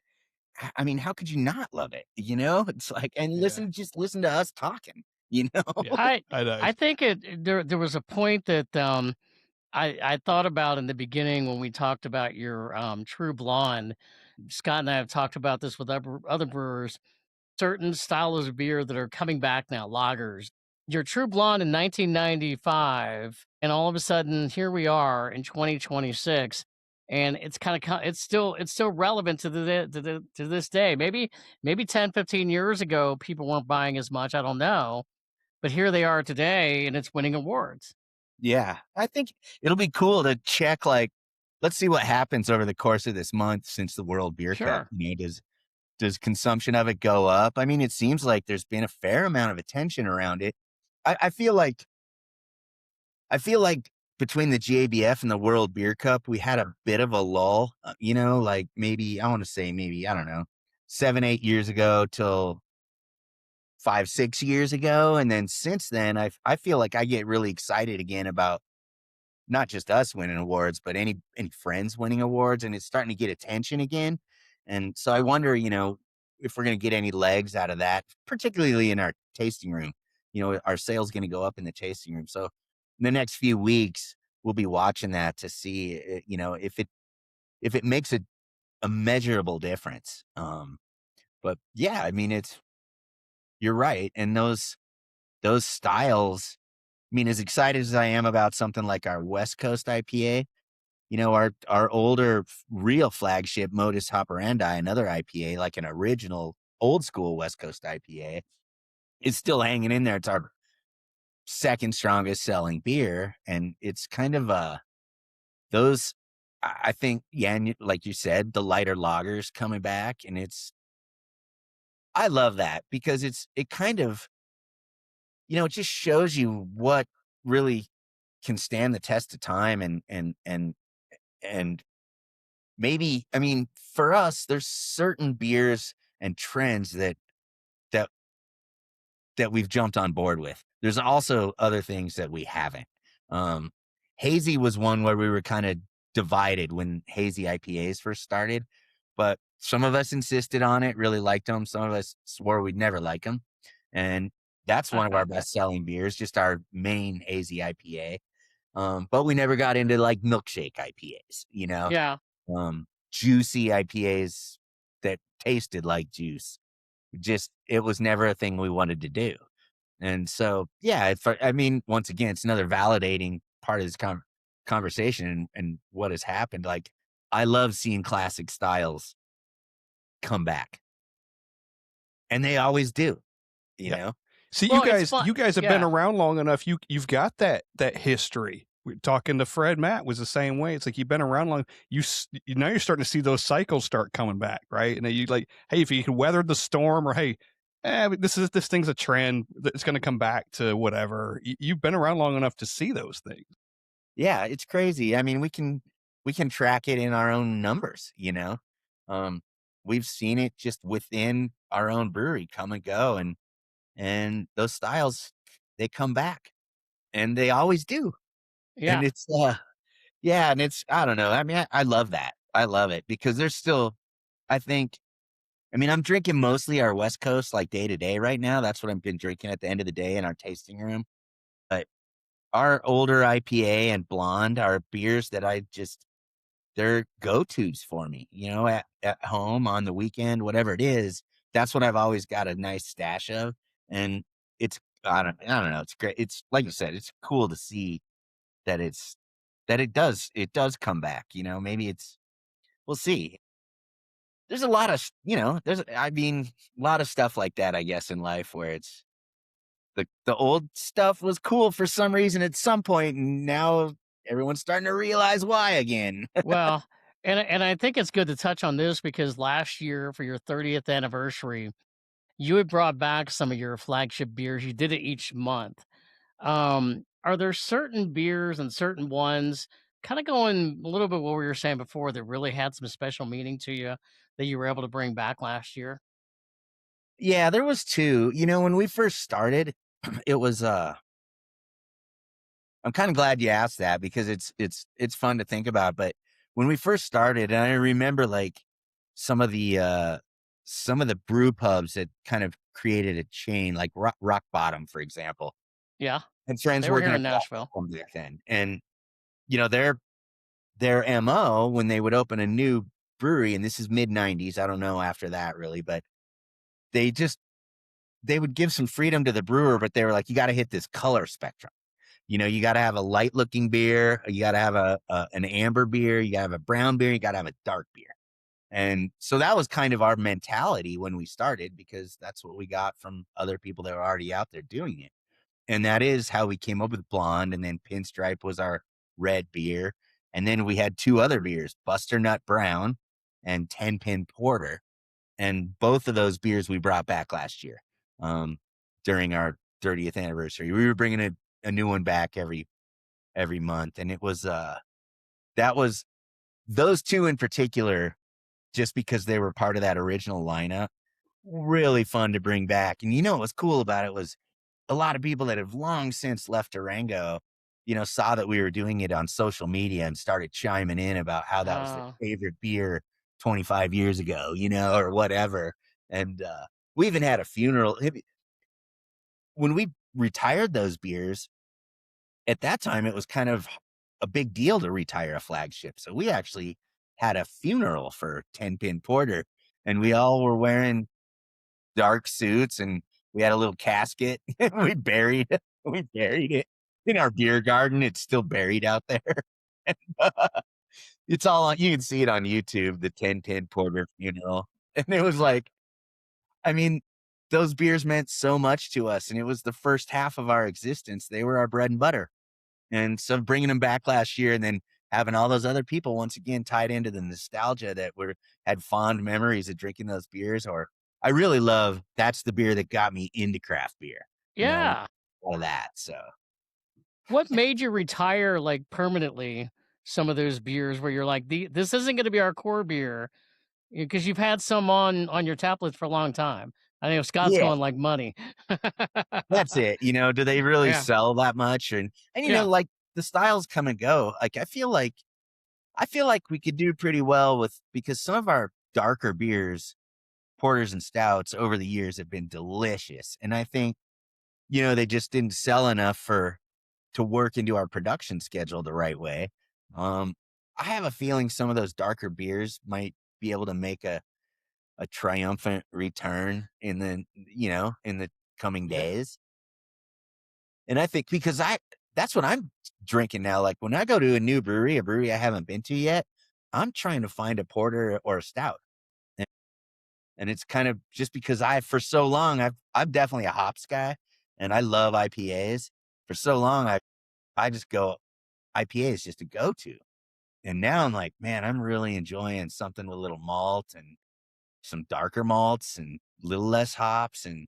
I mean, how could you not love it? You know, it's like, and Yeah, just listen to us talking, you know? yeah. I know. I think there was a point that I thought about in the beginning when we talked about your True Blonde. Scott and I have talked about this with other brewers. Certain styles of beer that are coming back now, lagers. Your True Blonde in 1995, and all of a sudden here we are in 2026, and it's it's still relevant to this day. Maybe 10, 15 years ago people weren't buying as much. I don't know, but here they are today, and it's winning awards. Yeah. I think it'll be cool to check, like, let's see what happens over the course of this month since the World Beer Cup. Sure. You know, does consumption of it go up? I mean, it seems like there's been a fair amount of attention around it. I feel like between the GABF and the World Beer Cup, we had a bit of a lull, like maybe, I want to say maybe, I don't know, 7, 8 years ago till 5, 6 years ago. And then since then, I feel like I get really excited again about not just us winning awards, but any friends winning awards, and it's starting to get attention again. And so I wonder, if we're going to get any legs out of that, particularly in our tasting room. Our sales going to go up in the tasting room. So in the next few weeks, we'll be watching that to see, if it makes a measurable difference. But yeah, I mean, you're right, and those styles. I mean, as excited as I am about something like our West Coast IPA, our older real flagship Modus Operandi, another IPA, like an original old school West Coast IPA, is still hanging in there. It's our second strongest selling beer. And it's kind of those, I think, yeah, and like you said, the lighter lagers coming back. And I love that because it kind of, it just shows you what really can stand the test of time and maybe, I mean, for us, there's certain beers and trends that that we've jumped on board with. There's also other things that we haven't. Um, Hazy was one where we were kind of divided when hazy IPAs first started, but some of us insisted on it, really liked them. Some of us swore we'd never like them. And that's one of our best selling beers, just our main hazy IPA. But we never got into like milkshake IPAs, Yeah. juicy IPAs that tasted like juice. It was never a thing we wanted to do. And so, yeah, I mean, once again, it's another validating part of this conversation and what has happened. Like, I love seeing classic styles come back, and they always do, you know? See, Well, it's you guys have yeah. been around long enough. You've got that history. We're talking to Fred. Matt was the same way. It's like you've been around long. Now you're starting to see those cycles start coming back, right? And you like, hey, if you can weather the storm, or hey, this thing's a trend that's going to come back to whatever. You've been around long enough to see those things. Yeah, it's crazy. I mean, we can track it in our own numbers, we've seen it just within our own brewery come and go, and those styles, they come back, and they always do. Yeah. And it's yeah, and it's, I don't know. I mean, I love that. I love it because there's still, I think, I mean, I'm drinking mostly our West Coast, like day to day right now. That's what I've been drinking at the end of the day in our tasting room. But our older IPA and blonde are beers that they're go-tos for me, at home on the weekend, whatever it is. That's what I've always got a nice stash of. And I don't know. It's great. It's like you said, it's cool to see that it does come back, maybe we'll see. There's a lot of, I mean, a lot of stuff like that, I guess, in life where it's the old stuff was cool for some reason at some point, and now everyone's starting to realize why again. Well, and I think it's good to touch on this because last year for your 30th anniversary, you had brought back some of your flagship beers. You did it each month. Are there certain beers and certain ones, kind of going a little bit what we were saying before, that really had some special meaning to you that you were able to bring back last year? Yeah, there was two. When we first started, it was I'm kind of glad you asked that because it's fun to think about. But when we first started, and I remember like some of the brew pubs that kind of created a chain, like Rock Bottom, for example. Yeah, And friends they were working here at in Nashville. Platform back then. And their MO when they would open a new brewery, and this is mid 90s, I don't know after that really, but they would give some freedom to the brewer, but they were like, you got to hit this color spectrum. You got to have a light looking beer. You got to have an amber beer. You got to have a brown beer. You got to have a dark beer. And so that was kind of our mentality when we started, because that's what we got from other people that were already out there doing it. And that is how we came up with Blonde. And then Pinstripe was our red beer. And then we had two other beers, Buster Nut Brown and 10 Pin Porter. And both of those beers we brought back last year during our 30th anniversary. We were bringing a new one back every month. And it was, that was those two in particular, just because they were part of that original lineup, really fun to bring back. And what was cool about it was a lot of people that have long since left Durango, saw that we were doing it on social media and started chiming in about how that was their Oh, favorite beer 25 years ago, or whatever. And we even had a funeral. When we retired those beers, at that time, it was kind of a big deal to retire a flagship. So we actually had a funeral for 10 Pin Porter, and we all were wearing dark suits, and we had a little casket. we buried it. We buried it in our beer garden. It's still buried out there. It's all on, you can see it on YouTube, the 10 Pin Porter funeral. And it was like, I mean, those beers meant so much to us, and it was the first half of our existence. They were our bread and butter. And so bringing them back last year and then having all those other people once again tied into the nostalgia that had fond memories of drinking those beers. Or I really love, that's the beer that got me into craft beer, yeah. all of that. So What made you retire like permanently some of those beers where you're like, this isn't going to be our core beer because you've had some on your tap list for a long time. I think Scott's yeah, going like money. that's it. Do they really Yeah, sell that much? And yeah, like the styles come and go. Like I feel like we could do pretty well because some of our darker beers, porters and stouts over the years have been delicious. And I think, they just didn't sell enough to work into our production schedule the right way. I have a feeling some of those darker beers might be able to make a triumphant return in the coming days. And I think because that's what I'm drinking now. Like when I go to a new brewery, a brewery I haven't been to yet, I'm trying to find a porter or a stout. And it's kind of just because for so long, I'm definitely a hops guy and I love IPAs. For so long, I just go IPA is just a go-to. And now I'm like, man, I'm really enjoying something with a little malt and some darker malts and a little less hops. And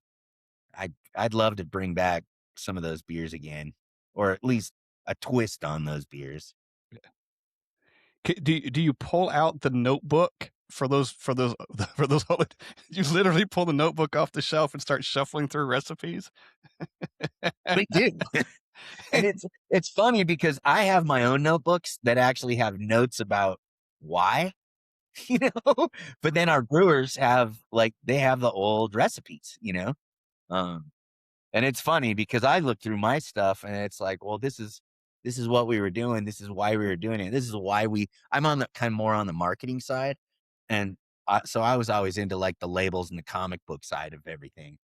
I'd love to bring back some of those beers again, or at least a twist on those beers. Do you pull out the notebook for those for those for those? You literally pull the notebook off the shelf and start shuffling through recipes. We do. And it's funny because I have my own notebooks that actually have notes about why, but then our brewers they have the old recipes, and it's funny because I look through my stuff and it's like, well, this is what we were doing. This is why we were doing it. This is why I'm on the kind of more on the marketing side. And so I was always into like the labels and the comic book side of everything.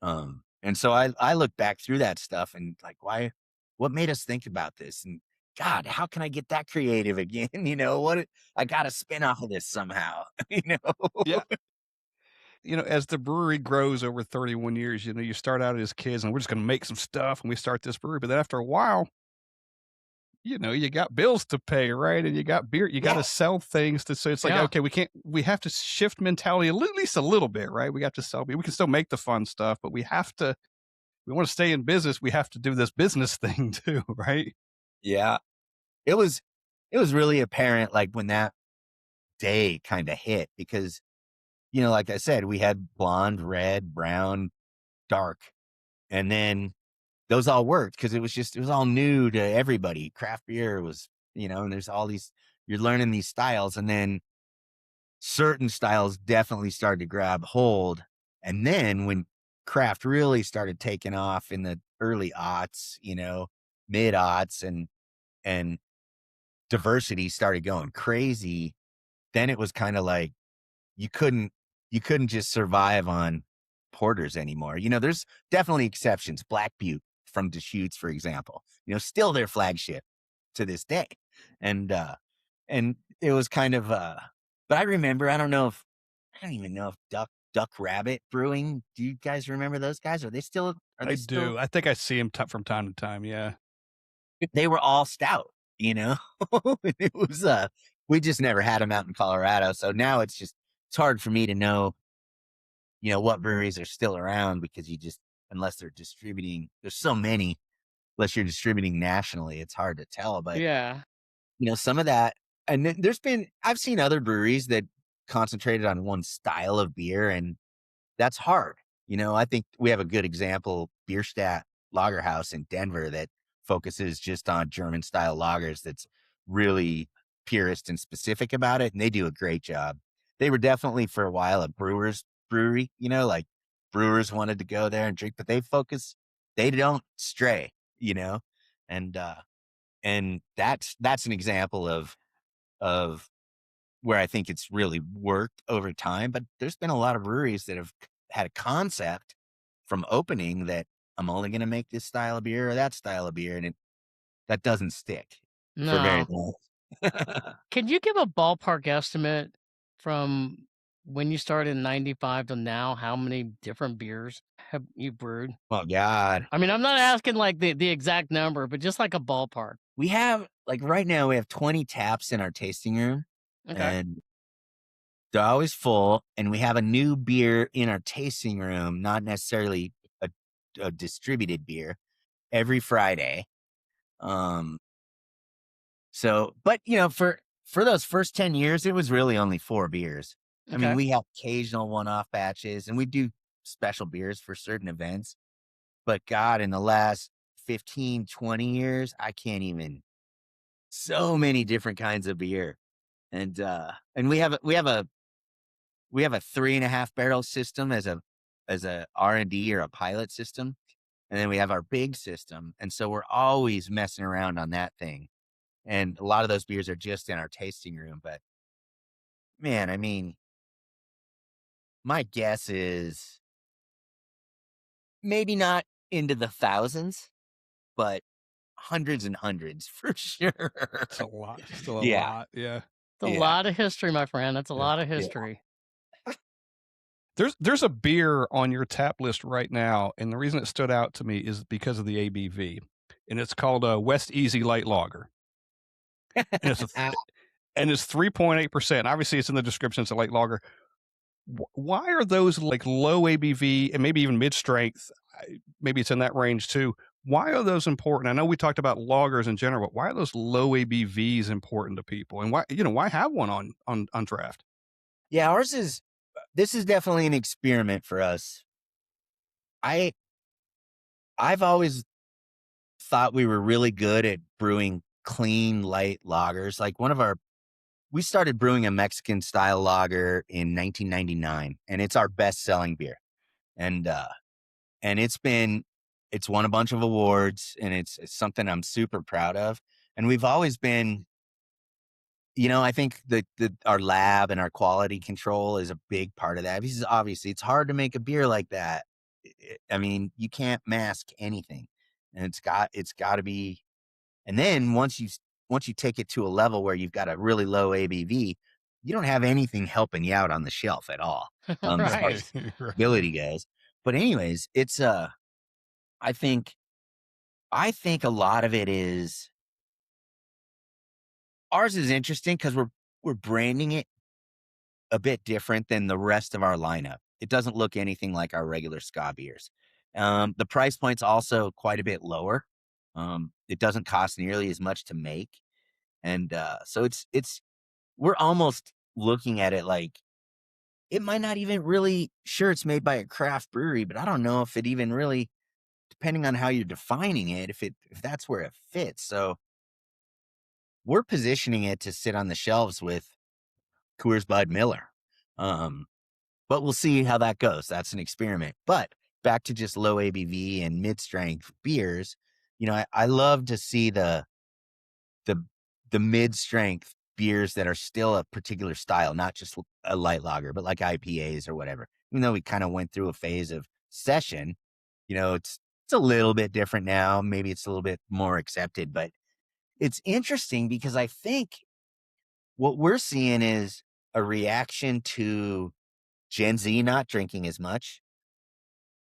And so I look back through that stuff and like, what made us think about this? And God, how can I get that creative again? I got to spin off of this somehow, Yeah. As the brewery grows over 31 years, you start out as kids and we're just going to make some stuff and we start this brewery. But then after a while, you got bills to pay, right? And you got beer, you got to sell things so it's like, yeah. okay, we have to shift mentality at least a little bit, right? We have to sell beer. We can still make the fun stuff, but we want to stay in business. We have to do this business thing too, right? Yeah. It was really apparent like when that day kind of hit because, like I said, we had blonde, red, brown, dark, and then those all worked because it was all new to everybody. Craft beer was, and there's all these, you're learning these styles, and then certain styles definitely started to grab hold. And then when craft really started taking off in the early aughts, mid aughts, and diversity started going crazy, then it was kind of like you couldn't just survive on porters anymore. There's definitely exceptions. Black Butte from Deschutes, for example, still their flagship to this day. And it was kind of but I remember, I don't even know if Duck Rabbit Brewing, do you guys remember those guys? Are they still I do. I think I see them from time to time. Yeah. They were all stout, It was we just never had them out in Colorado. So now it's hard for me to know, what breweries are still around because unless they're distributing, there's so many. unless you're distributing nationally, it's hard to tell. But Yeah. some of that, and then I've seen other breweries that concentrated on one style of beer, and that's hard. I think we have a good example, Bierstadt Lager House in Denver, that focuses just on German style lagers. That's really purist and specific about it, and they do a great job. They were definitely for a while a brewer's brewery, like brewers wanted to go there and drink, but they don't stray, and that's an example of where I think it's really worked over time. But there's been a lot of breweries that have had a concept from opening that I'm only going to make this style of beer or that style of beer, and that doesn't stick for very No. long. Can you give a ballpark estimate from when you started in 95 to now, how many different beers have you brewed? Oh God, I mean, I'm not asking like the exact number, but just like a ballpark. we have right now we have 20 taps in our tasting room, Okay. and they're always full. And we have a new beer in our tasting room, not necessarily a distributed beer, every Friday. So, but for those first 10 years, it was really only 4 beers. I mean, Okay. we have occasional one-off batches, and we do special beers for certain events. But God, in the last 15, 20 years, I can't even, so many different kinds of beer. And we have a 3.5 barrel system as a R&D or a pilot system. And then we have our big system. And so we're always messing around on that thing. And a lot of those beers are just in our tasting room. But man, I mean, my guess is maybe not into the thousands, but hundreds and hundreds for sure. It's a lot. Still a Yeah. lot. Yeah. It's a Yeah. lot of history, my friend. That's a Yeah. lot of Yeah. history. There's a beer on your tap list right now, and the reason it stood out to me is because of the ABV, and it's called a West Easy Light Lager, and it's 3.8%. Obviously, it's in the description. It's a light lager. Why are those like low ABV and maybe even mid strength? Maybe it's in that range too. Why are those important? I know we talked about lagers in general, but why are those low ABVs important to people? And why have one on draft? Yeah, this is definitely an experiment for us. I've always thought we were really good at brewing clean, light lagers. Like we started brewing a Mexican style lager in 1999, and it's our best selling beer. And it's won a bunch of awards, and it's something I'm super proud of. And we've always been, I think that our lab and our quality control is a big part of that. Because obviously it's hard to make a beer like that. I mean, you can't mask anything, and it's got to be. And then once you take it to a level where you've got a really low ABV, you don't have anything helping you out on the shelf at all, as far Right. as ability goes. But anyways, it's I think a lot of it is ours is interesting because we're branding it a bit different than the rest of our lineup. It doesn't look anything like our regular Ska beers. The price point's also quite a bit lower. It doesn't cost nearly as much to make. And so we're almost looking at it like it might not even really, sure, it's made by a craft brewery, but I don't know if it even really, depending on how you're defining it, if that's where it fits. So we're positioning it to sit on the shelves with Coors Bud Miller. But we'll see how that goes. That's an experiment. But back to just low ABV and mid-strength beers, I love to see the mid-strength beers that are still a particular style, not just a light lager, but like IPAs or whatever. Even though we kind of went through a phase of session, it's a little bit different now. Maybe it's a little bit more accepted, but it's interesting because I think what we're seeing is a reaction to Gen Z not drinking as much.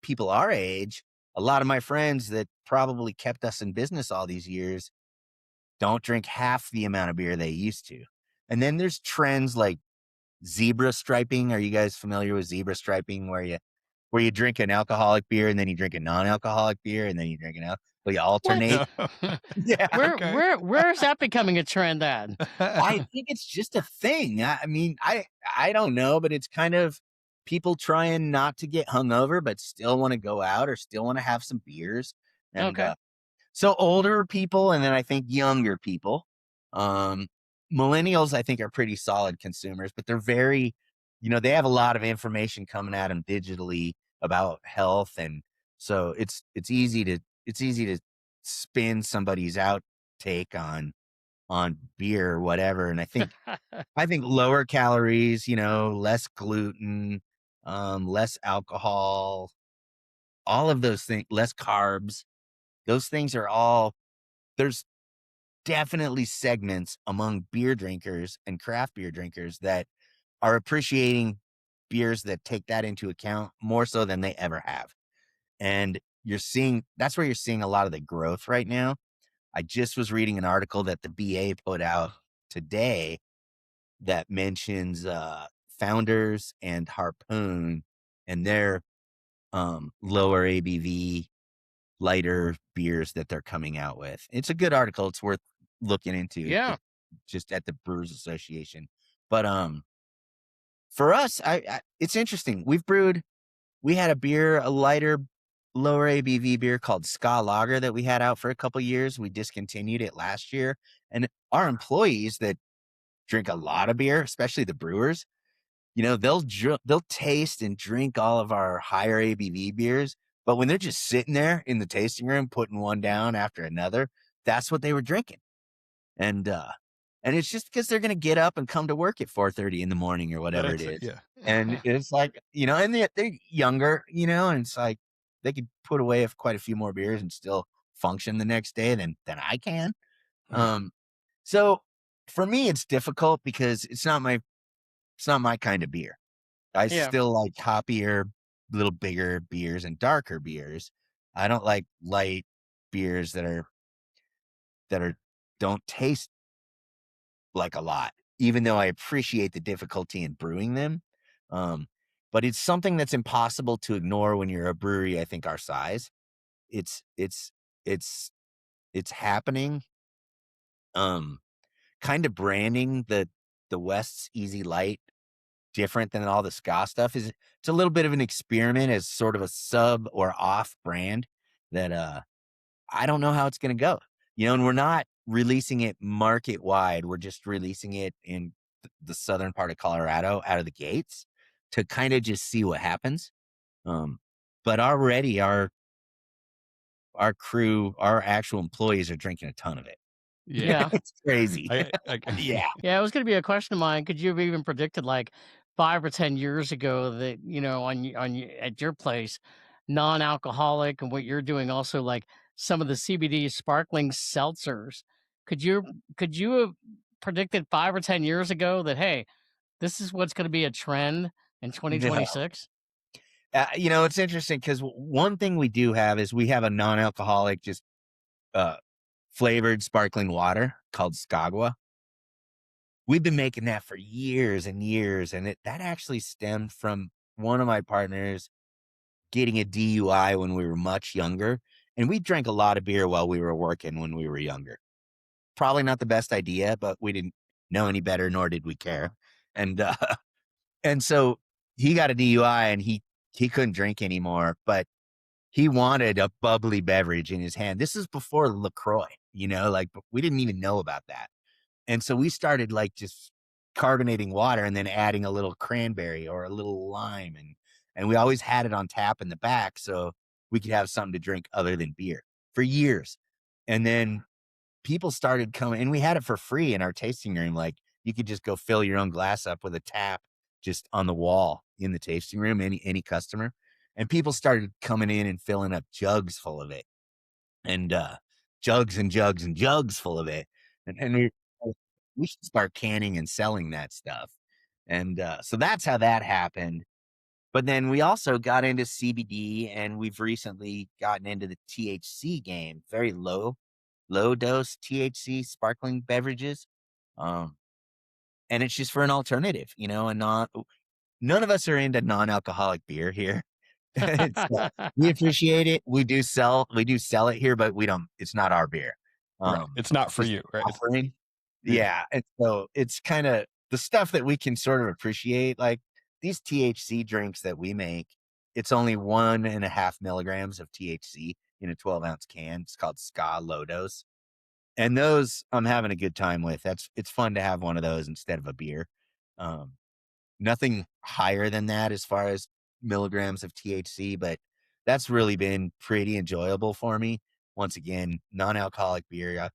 People our age, a lot of my friends that probably kept us in business all these years don't drink half the amount of beer they used to. And then there's trends like zebra striping. Are you guys familiar with zebra striping, where you where you drink an alcoholic beer and then you drink a non-alcoholic beer and then you drink but you alternate. Yeah. Okay. Where is that becoming a trend at? I think it's just a thing. I mean, I don't know, but it's kind of people trying not to get hungover, but still want to go out or still want to have some beers. And Okay. so older people, and then I think younger people, millennials, I think are pretty solid consumers, but they're very, they have a lot of information coming at them digitally about health, and so it's easy to spin somebody's outtake on beer or whatever. And I think lower calories, less gluten, less alcohol, all of those things, less carbs. Those things are all, there's definitely segments among beer drinkers and craft beer drinkers that are appreciating beers that take that into account more so than they ever have. And that's where you're seeing a lot of the growth right now. I just was reading an article that the BA put out today that mentions Founders and Harpoon and their lower ABV, lighter beers that they're coming out with. It's a good article. It's worth looking into. Yeah. Just at the Brewers Association. But for us, it's interesting. We had a lighter, lower ABV beer called Ska Lager that we had out for a couple years. We discontinued it last year. And our employees that drink a lot of beer, especially the brewers, they'll taste and drink all of our higher ABV beers. But when they're just sitting there in the tasting room, putting one down after another, that's what they were drinking. And it's just because they're going to get up and come to work at 4:30 in the morning or whatever it is. Yeah. And it's like, and they're younger, and it's like they could put away quite a few more beers and still function the next day than I can. So for me, it's difficult because it's not my kind of beer. I still like hoppier, little bigger beers and darker beers. I don't like light beers that don't taste like a lot, even though I appreciate the difficulty in brewing them. But it's something that's impossible to ignore when you're a brewery, I think, our size. It's happening. Kind of branding the West's Easy Light different than all the Ska stuff it's a little bit of an experiment as sort of a sub or off brand that I don't know how it's going to go. And we're not releasing it market wide. We're just releasing it in the southern part of Colorado out of the gates to kind of just see what happens. But already our crew, our actual employees are drinking a ton of it. Yeah. It's crazy. Yeah. Yeah, it was going to be a question of mine. Could you have even predicted like 5 or 10 years ago that, at your place, non-alcoholic and what you're doing also like some of the CBD sparkling seltzers. Could you have predicted 5 or 10 years ago that, hey, this is what's going to be a trend in 2026? It's interesting because one thing we do have is we have a non-alcoholic, just flavored sparkling water called Skagwa. We've been making that for years and years, and that actually stemmed from one of my partners getting a DUI when we were much younger, and we drank a lot of beer while we were working when we were younger. Probably not the best idea, but we didn't know any better, nor did we care. And so he got a DUI and he couldn't drink anymore, but he wanted a bubbly beverage in his hand. This is before LaCroix, we didn't even know about that. And so we started like just carbonating water and then adding a little cranberry or a little lime. And we always had it on tap in the back so we could have something to drink other than beer for years. And then people started coming, and we had it for free in our tasting room. Like you could just go fill your own glass up with a tap just on the wall in the tasting room, any customer. And people started coming in and filling up jugs full of it, and jugs and jugs and jugs full of it. And we should start canning and selling that stuff. And so that's how that happened. But then we also got into CBD, and we've recently gotten into the THC game, very low dose THC sparkling beverages. And it's just for an alternative, and none of us are into non-alcoholic beer here. We appreciate it. We do sell it here, but we don't. It's not our beer. Right. It's not for Just you, right? offering. Yeah. Yeah, and so it's kind of the stuff that we can sort of appreciate, like these THC drinks that we make. It's only 1.5 milligrams of THC in a 12-ounce can. It's called Ska Low Dose, and those I'm having a good time with. It's fun to have one of those instead of a beer. Um, Nothing higher than that as far as milligrams of THC, but that's really been pretty enjoyable for me. Once again, non-alcoholic beer.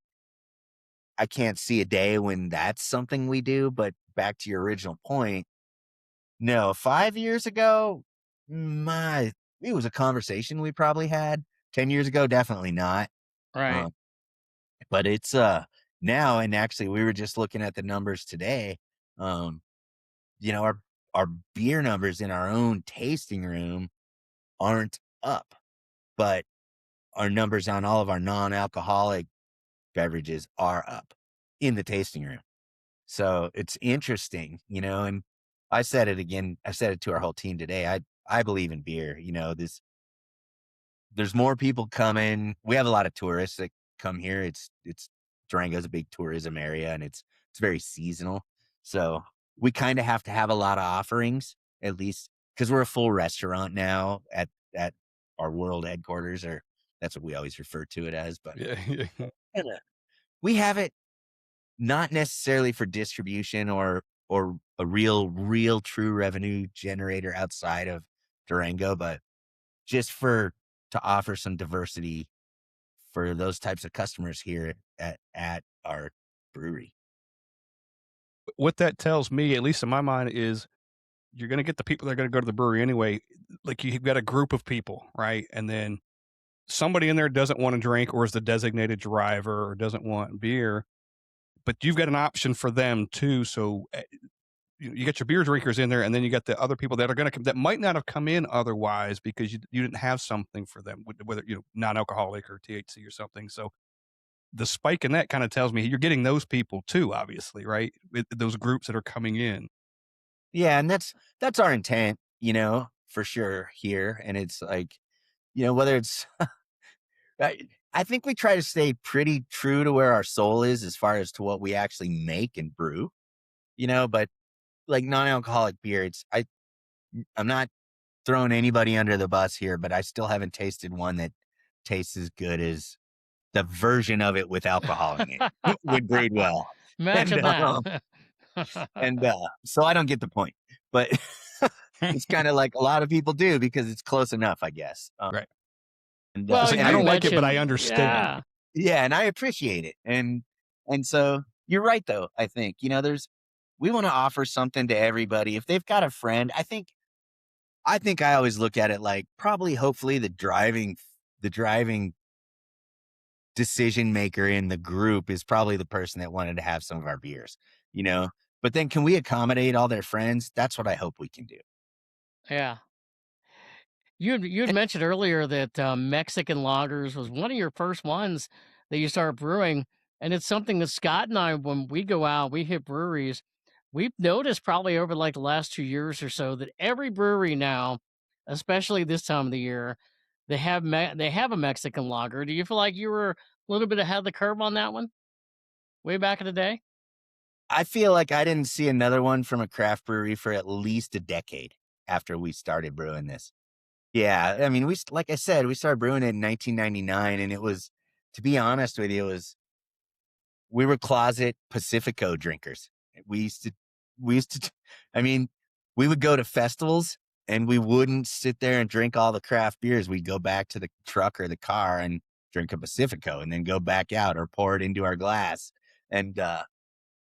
I can't see a day when that's something we do, but back to your original point, no, 5 years ago, it was a conversation we probably had. 10 years ago, definitely not. Right. But it's now, and actually we were just looking at the numbers today. You know, our beer numbers in our own tasting room aren't up, but our numbers on all of our non-alcoholic beverages are up in the tasting room. So it's interesting, and I said it again. I said it to our whole team today. I believe in beer. There's more people coming. We have a lot of tourists that come here. It's Durango's a big tourism area, and it's very seasonal. So we kind of have to have a lot of offerings, at least because we're a full restaurant now at our world headquarters, or that's what we always refer to it as. But Yeah. we have it not necessarily for distribution or a real true revenue generator outside of Durango, but just to offer some diversity for those types of customers here at our brewery. What that tells me, at least in my mind, is you're going to get the people that are going to go to the brewery anyway. Like you've got a group of people, right? And then somebody in there doesn't want to drink or is the designated driver or doesn't want beer, but you've got an option for them too. So you get your beer drinkers in there, and then you got the other people that are going to come that might not have come in otherwise because you didn't have something for them, whether non-alcoholic or THC or something. So the spike in that kind of tells me you're getting those people too, obviously, right? Those groups that are coming in. Yeah, and that's our intent, for sure here. And it's like, whether it's I think we try to stay pretty true to where our soul is as far as to what we actually make and brew, but like non-alcoholic beer, I'm not throwing anybody under the bus here, but I still haven't tasted one that tastes as good as the version of it with alcohol in it would breed well. Imagine And, that. so I don't get the point, but it's kind of like a lot of people do because it's close enough, I guess. Right. And, Well, It's like, and I you don't like it, but I mentioned, understand. yeah, and I appreciate it. And so you're right, though. I think, we want to offer something to everybody. If they've got a friend, I think I always look at it like probably, hopefully the driving decision maker in the group is probably the person that wanted to have some of our beers, but then can we accommodate all their friends? That's what I hope we can do. yeah. You had mentioned earlier that Mexican lagers was one of your first ones that you started brewing, and it's something that Scott and I, when we go out, we hit breweries, we've noticed probably over like the last 2 years or so that every brewery now, especially this time of the year, they have a Mexican lager. Do you feel like you were a little bit ahead of the curve on that one way back in the day? I feel like I didn't see another one from a craft brewery for at least a decade after we started brewing this. Yeah, I mean, like I said, we started brewing it in 1999, and it was, to be honest with you, we were closet Pacifico drinkers. We used to, I mean, we would go to festivals and we wouldn't sit there and drink all the craft beers. We'd go back to the truck or the car and drink a Pacifico and then go back out or pour it into our glass. And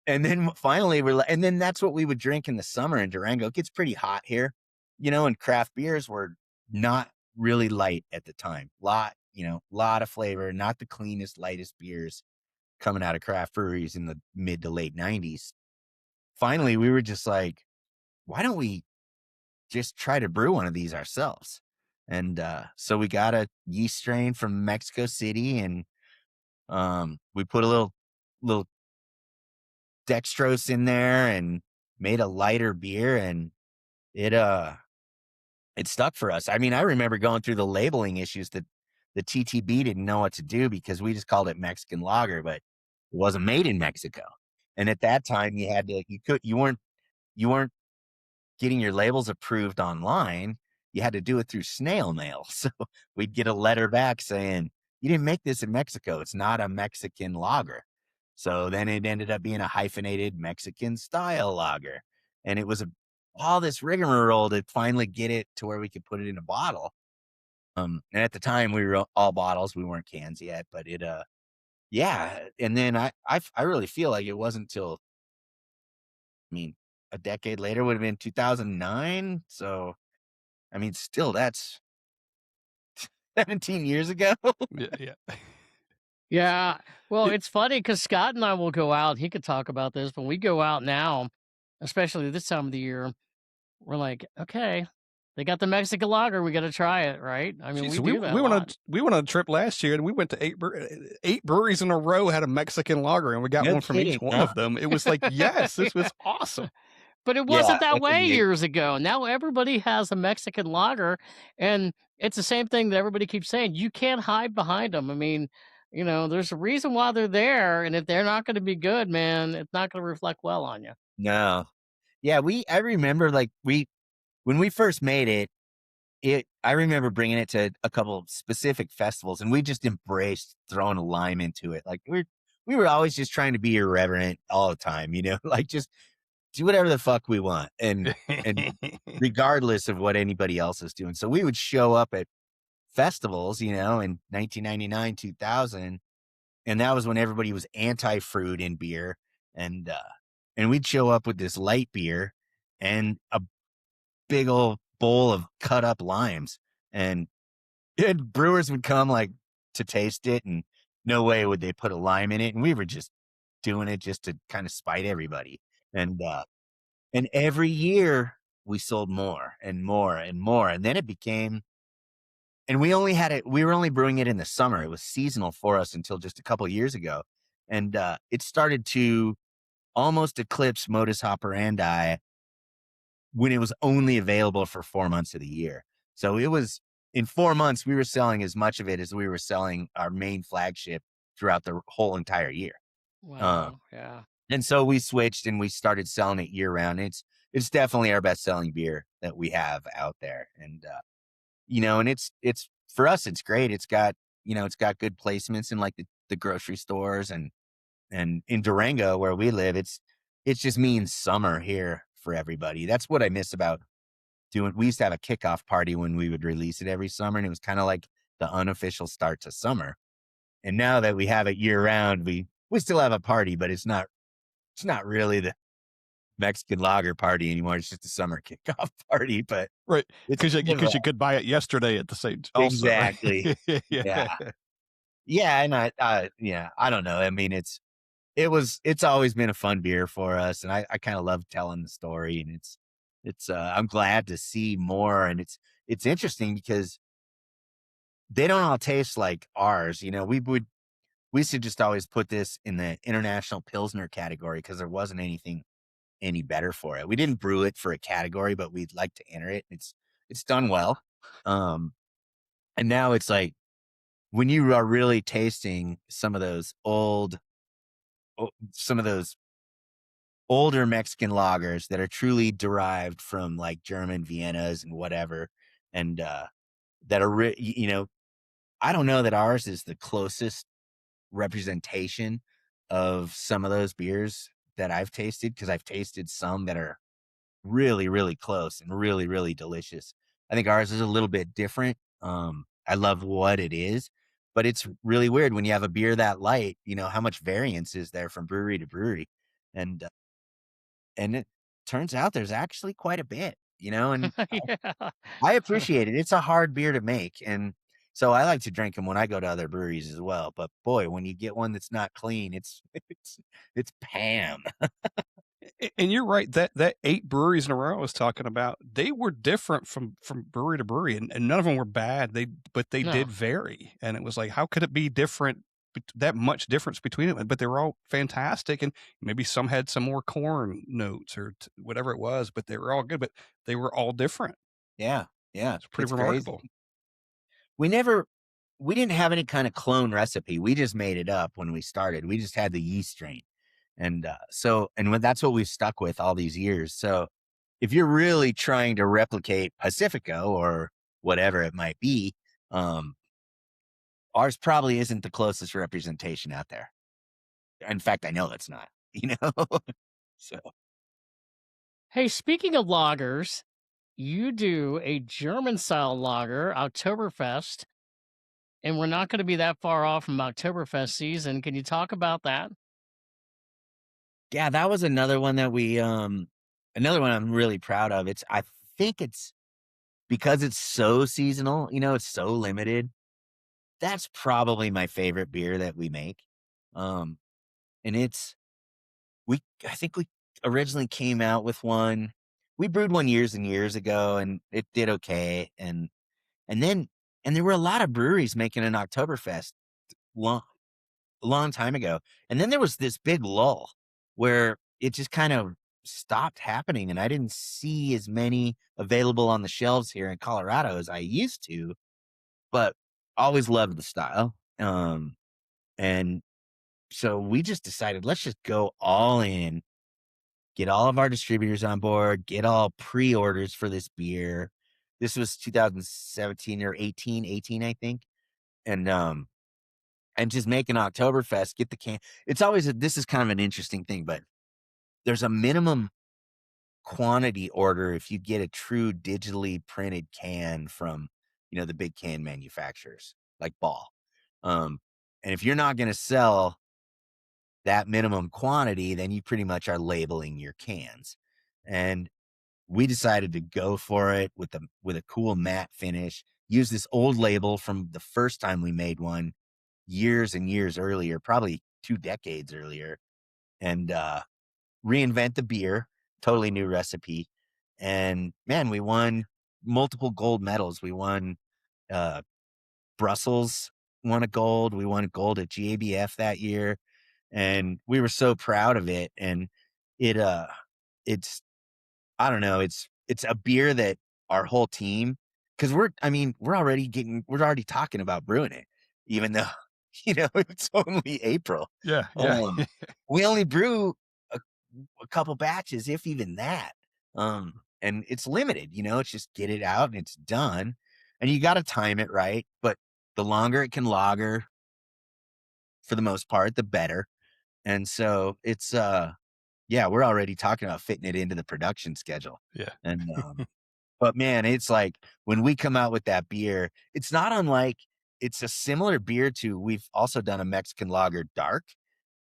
then finally and then that's what we would drink in the summer in Durango. It gets pretty hot here, and craft beers were not really light at the time. Lot of flavor, not the cleanest, lightest beers coming out of craft breweries in the mid to late 90s. Finally, we were just like, why don't we just try to brew one of these ourselves? And so we got a yeast strain from Mexico City, and we put a little dextrose in there and made a lighter beer, and it it stuck for us. I mean, I remember going through the labeling issues that the TTB didn't know what to do because we just called it Mexican lager, but it wasn't made in Mexico. And at that time, you weren't getting your labels approved online. You had to do it through snail mail. So we'd get a letter back saying, you didn't make this in Mexico. It's not a Mexican lager. So then it ended up being a hyphenated Mexican style lager. And it was all this rigmarole to finally get it to where we could put it in a bottle. And at the time we were all bottles. We weren't cans yet, but yeah. And then I really feel like it wasn't till, I mean, a decade later would have been 2009. So, I mean, still that's 17 years ago. Yeah. Yeah. Well, It- it's funny because Scott and I will go out. He could talk about this, but we go out now, especially this time of the year. We're like, okay, they got the Mexican lager. We got to try it, right? I mean, Jeez, we so do that a lot. we went on a trip last year and we went to eight breweries in a row had a Mexican lager and we got No one from each kidding, one huh? of them. It was like, yes, this was awesome. But it Yeah, wasn't that that's way amazing. years ago. Now everybody has a Mexican lager, and it's the same thing that everybody keeps saying. You can't hide behind them. I mean, there's a reason why they're there, and if they're not going to be good, man, it's not going to reflect well on you. No. Yeah, I remember like when we first made I remember bringing it to a couple of specific festivals and we just embraced throwing a lime into it. Like we were always just trying to be irreverent all the time, like just do whatever the fuck we want. And regardless of what anybody else is doing. So we would show up at festivals, in 1999, 2000. And that was when everybody was anti-fruit in beer. And we'd show up with this light beer and a big old bowl of cut up limes. And brewers would come like to taste it, and no way would they put a lime in it. And we were just doing it just to kind of spite everybody. And every year we sold more and more and more. And then it became, and we were only brewing it in the summer. It was seasonal for us until just a couple years ago. And it started to almost eclipse modus operandi when it was only available for 4 months of the year. So it was in 4 months, we were selling as much of it as we were selling our main flagship throughout the whole entire year. Wow. Yeah. And so we switched and we started selling it year round. It's definitely our best selling beer that we have out there. And it's for us, it's great. It's got good placements in like the grocery stores and in Durango where we live, it just means summer here for everybody. That's what I miss about we used to have a kickoff party when we would release it every summer, and it was kind of like the unofficial start to summer. And now that we have it year round, we still have a party, but it's not really the Mexican lager party anymore. It's just a summer kickoff party, but Right. it's Because kind of you could buy it yesterday at the same also, right? exactly. Yeah. Yeah. And I don't know. I mean, it's always been a fun beer for us. And I kind of love telling the story, and I'm glad to see more. And it's interesting because they don't all taste like ours. We used to just always put this in the international Pilsner category because there wasn't anything any better for it. We didn't brew it for a category, but we'd like to enter it. It's done well. And now it's like when you are really tasting some of those older Mexican lagers that are truly derived from like German Viennas and whatever, and that are I don't know that ours is the closest representation of some of those beers that I've tasted, because I've tasted some that are really, really close and really, really delicious. I think ours is a little bit different. I love what it is, but it's really weird when you have a beer that light, how much variance is there from brewery to brewery. And it turns out there's actually quite a bit, and Yeah. I appreciate it. It's a hard beer to make. And so I like to drink them when I go to other breweries as well. But boy, when you get one that's not clean, it's Pam. And you're right, that 8 breweries in a row I was talking about, they were different from brewery to brewery, and none of them were bad. But they No. did vary, and it was like, how could it be different? That much difference between them, but they were all fantastic, and maybe some had some more corn notes or whatever it was, but they were all good. But they were all different. Yeah. Yeah, It's pretty it's remarkable. crazy. We didn't have any kind of clone recipe. We just made it up when we started. We just had the yeast strain. And that's what we've stuck with all these years. So if you're really trying to replicate Pacifico or whatever it might be, ours probably isn't the closest representation out there. In fact, I know it's not, so Hey, speaking of lagers, you do a German style lager, Oktoberfest, and we're not going to be that far off from Oktoberfest season. Can you talk about that? yeah, that was another one that another one I'm really proud of. I think it's because it's so seasonal, it's so limited. That's probably my favorite beer that we make. Um, and I think we originally came out with one. We brewed one years and years ago and it did okay. And then, and there were a lot of breweries making an Oktoberfest long, a long time ago. And then there was this big lull where it just kind of stopped happening. And I didn't see as many available on the shelves here in Colorado as I used to, but always loved the style. And so we just decided, let's just go all in, get all of our distributors on board, get all pre-orders for this beer. This was 2017 or 18, I think. And just make an Oktoberfest, get the can. It's always, this is kind of an interesting thing, but there's a minimum quantity order if you get a true digitally printed can from, the big can manufacturers like Ball. And if you're not going to sell that minimum quantity, then you pretty much are labeling your cans. And we decided to go for it with a cool matte finish. Use this old label from the first time we made one years and years earlier, probably 2 decades earlier, and reinvent the beer, totally new recipe. And man, we won multiple gold medals. We won Brussels won a gold. We won gold at GABF that year. And we were so proud of it. And it it's I don't know, it's a beer that our whole team, because we're already talking about brewing it, even though it's only April. Yeah, yeah. Um, we only brew a couple batches, if even that. And it's limited, it's just get it out and it's done. And you got to time it right, but the longer it can lager, for the most part, the better. And so it's yeah, we're already talking about fitting it into the production schedule. Yeah. And but man, it's like when we come out with that beer, it's not unlike, it's a similar beer to, we've also done a Mexican lager dark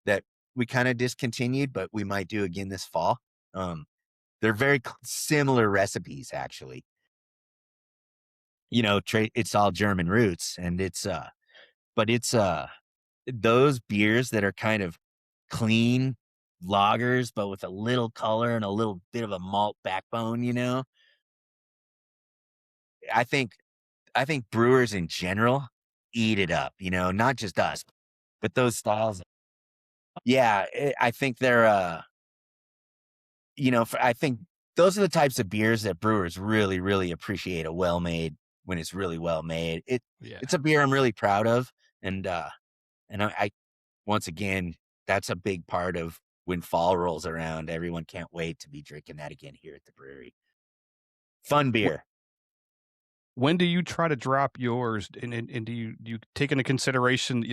that we kind of discontinued, but we might do again this fall. They're very similar recipes, actually. It's all German roots, and but it's those beers that are kind of clean lagers, but with a little color and a little bit of a malt backbone, I think brewers in general eat it up, not just us, but those styles. Yeah, I think they're, I think those are the types of beers that brewers really, really appreciate when it's really well made. Yeah. It's a beer I'm really proud of. And I once again, that's a big part of when fall rolls around. Everyone can't wait to be drinking that again here at the brewery. Fun beer. When do you try to drop yours, and do you take into consideration,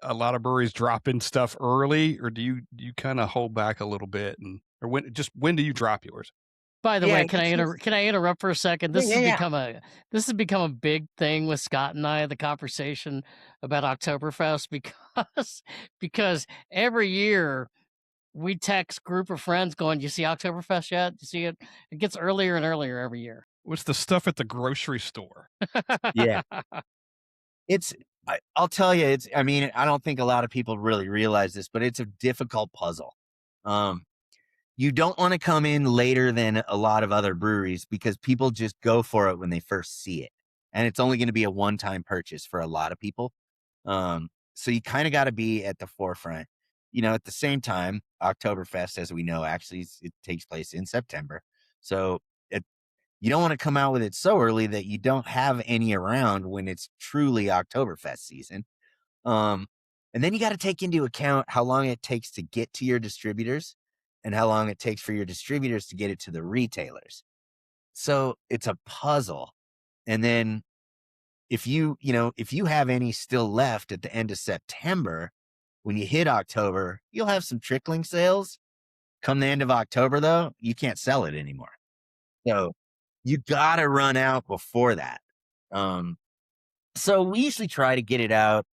a lot of breweries drop in stuff early, or do you kind of hold back a little bit, or when do you drop yours? By the Yeah, way, can I interrupt for a second? yeah. This has become a big thing with Scott and I, the conversation about Oktoberfest, because every year we text group of friends going, "You see Oktoberfest yet? You see it?" It gets earlier and earlier every year. What's the stuff at the grocery store? Yeah. I'll tell you, I don't think a lot of people really realize this, but it's a difficult puzzle. You don't want to come in later than a lot of other breweries because people just go for it when they first see it. And it's only going to be a one-time purchase for a lot of people. So you kind of got to be at the forefront. At the same time, Oktoberfest, as we know, actually it takes place in September. So you don't want to come out with it so early that you don't have any around when it's truly Oktoberfest season. And then you got to take into account how long it takes to get to your distributors and how long it takes for your distributors to get it to the retailers. So it's a puzzle. And then if you have any still left at the end of September, when you hit October, you'll have some trickling sales. Come the end of October, though, you can't sell it anymore. So you got to run out before that. So we usually try to get it out.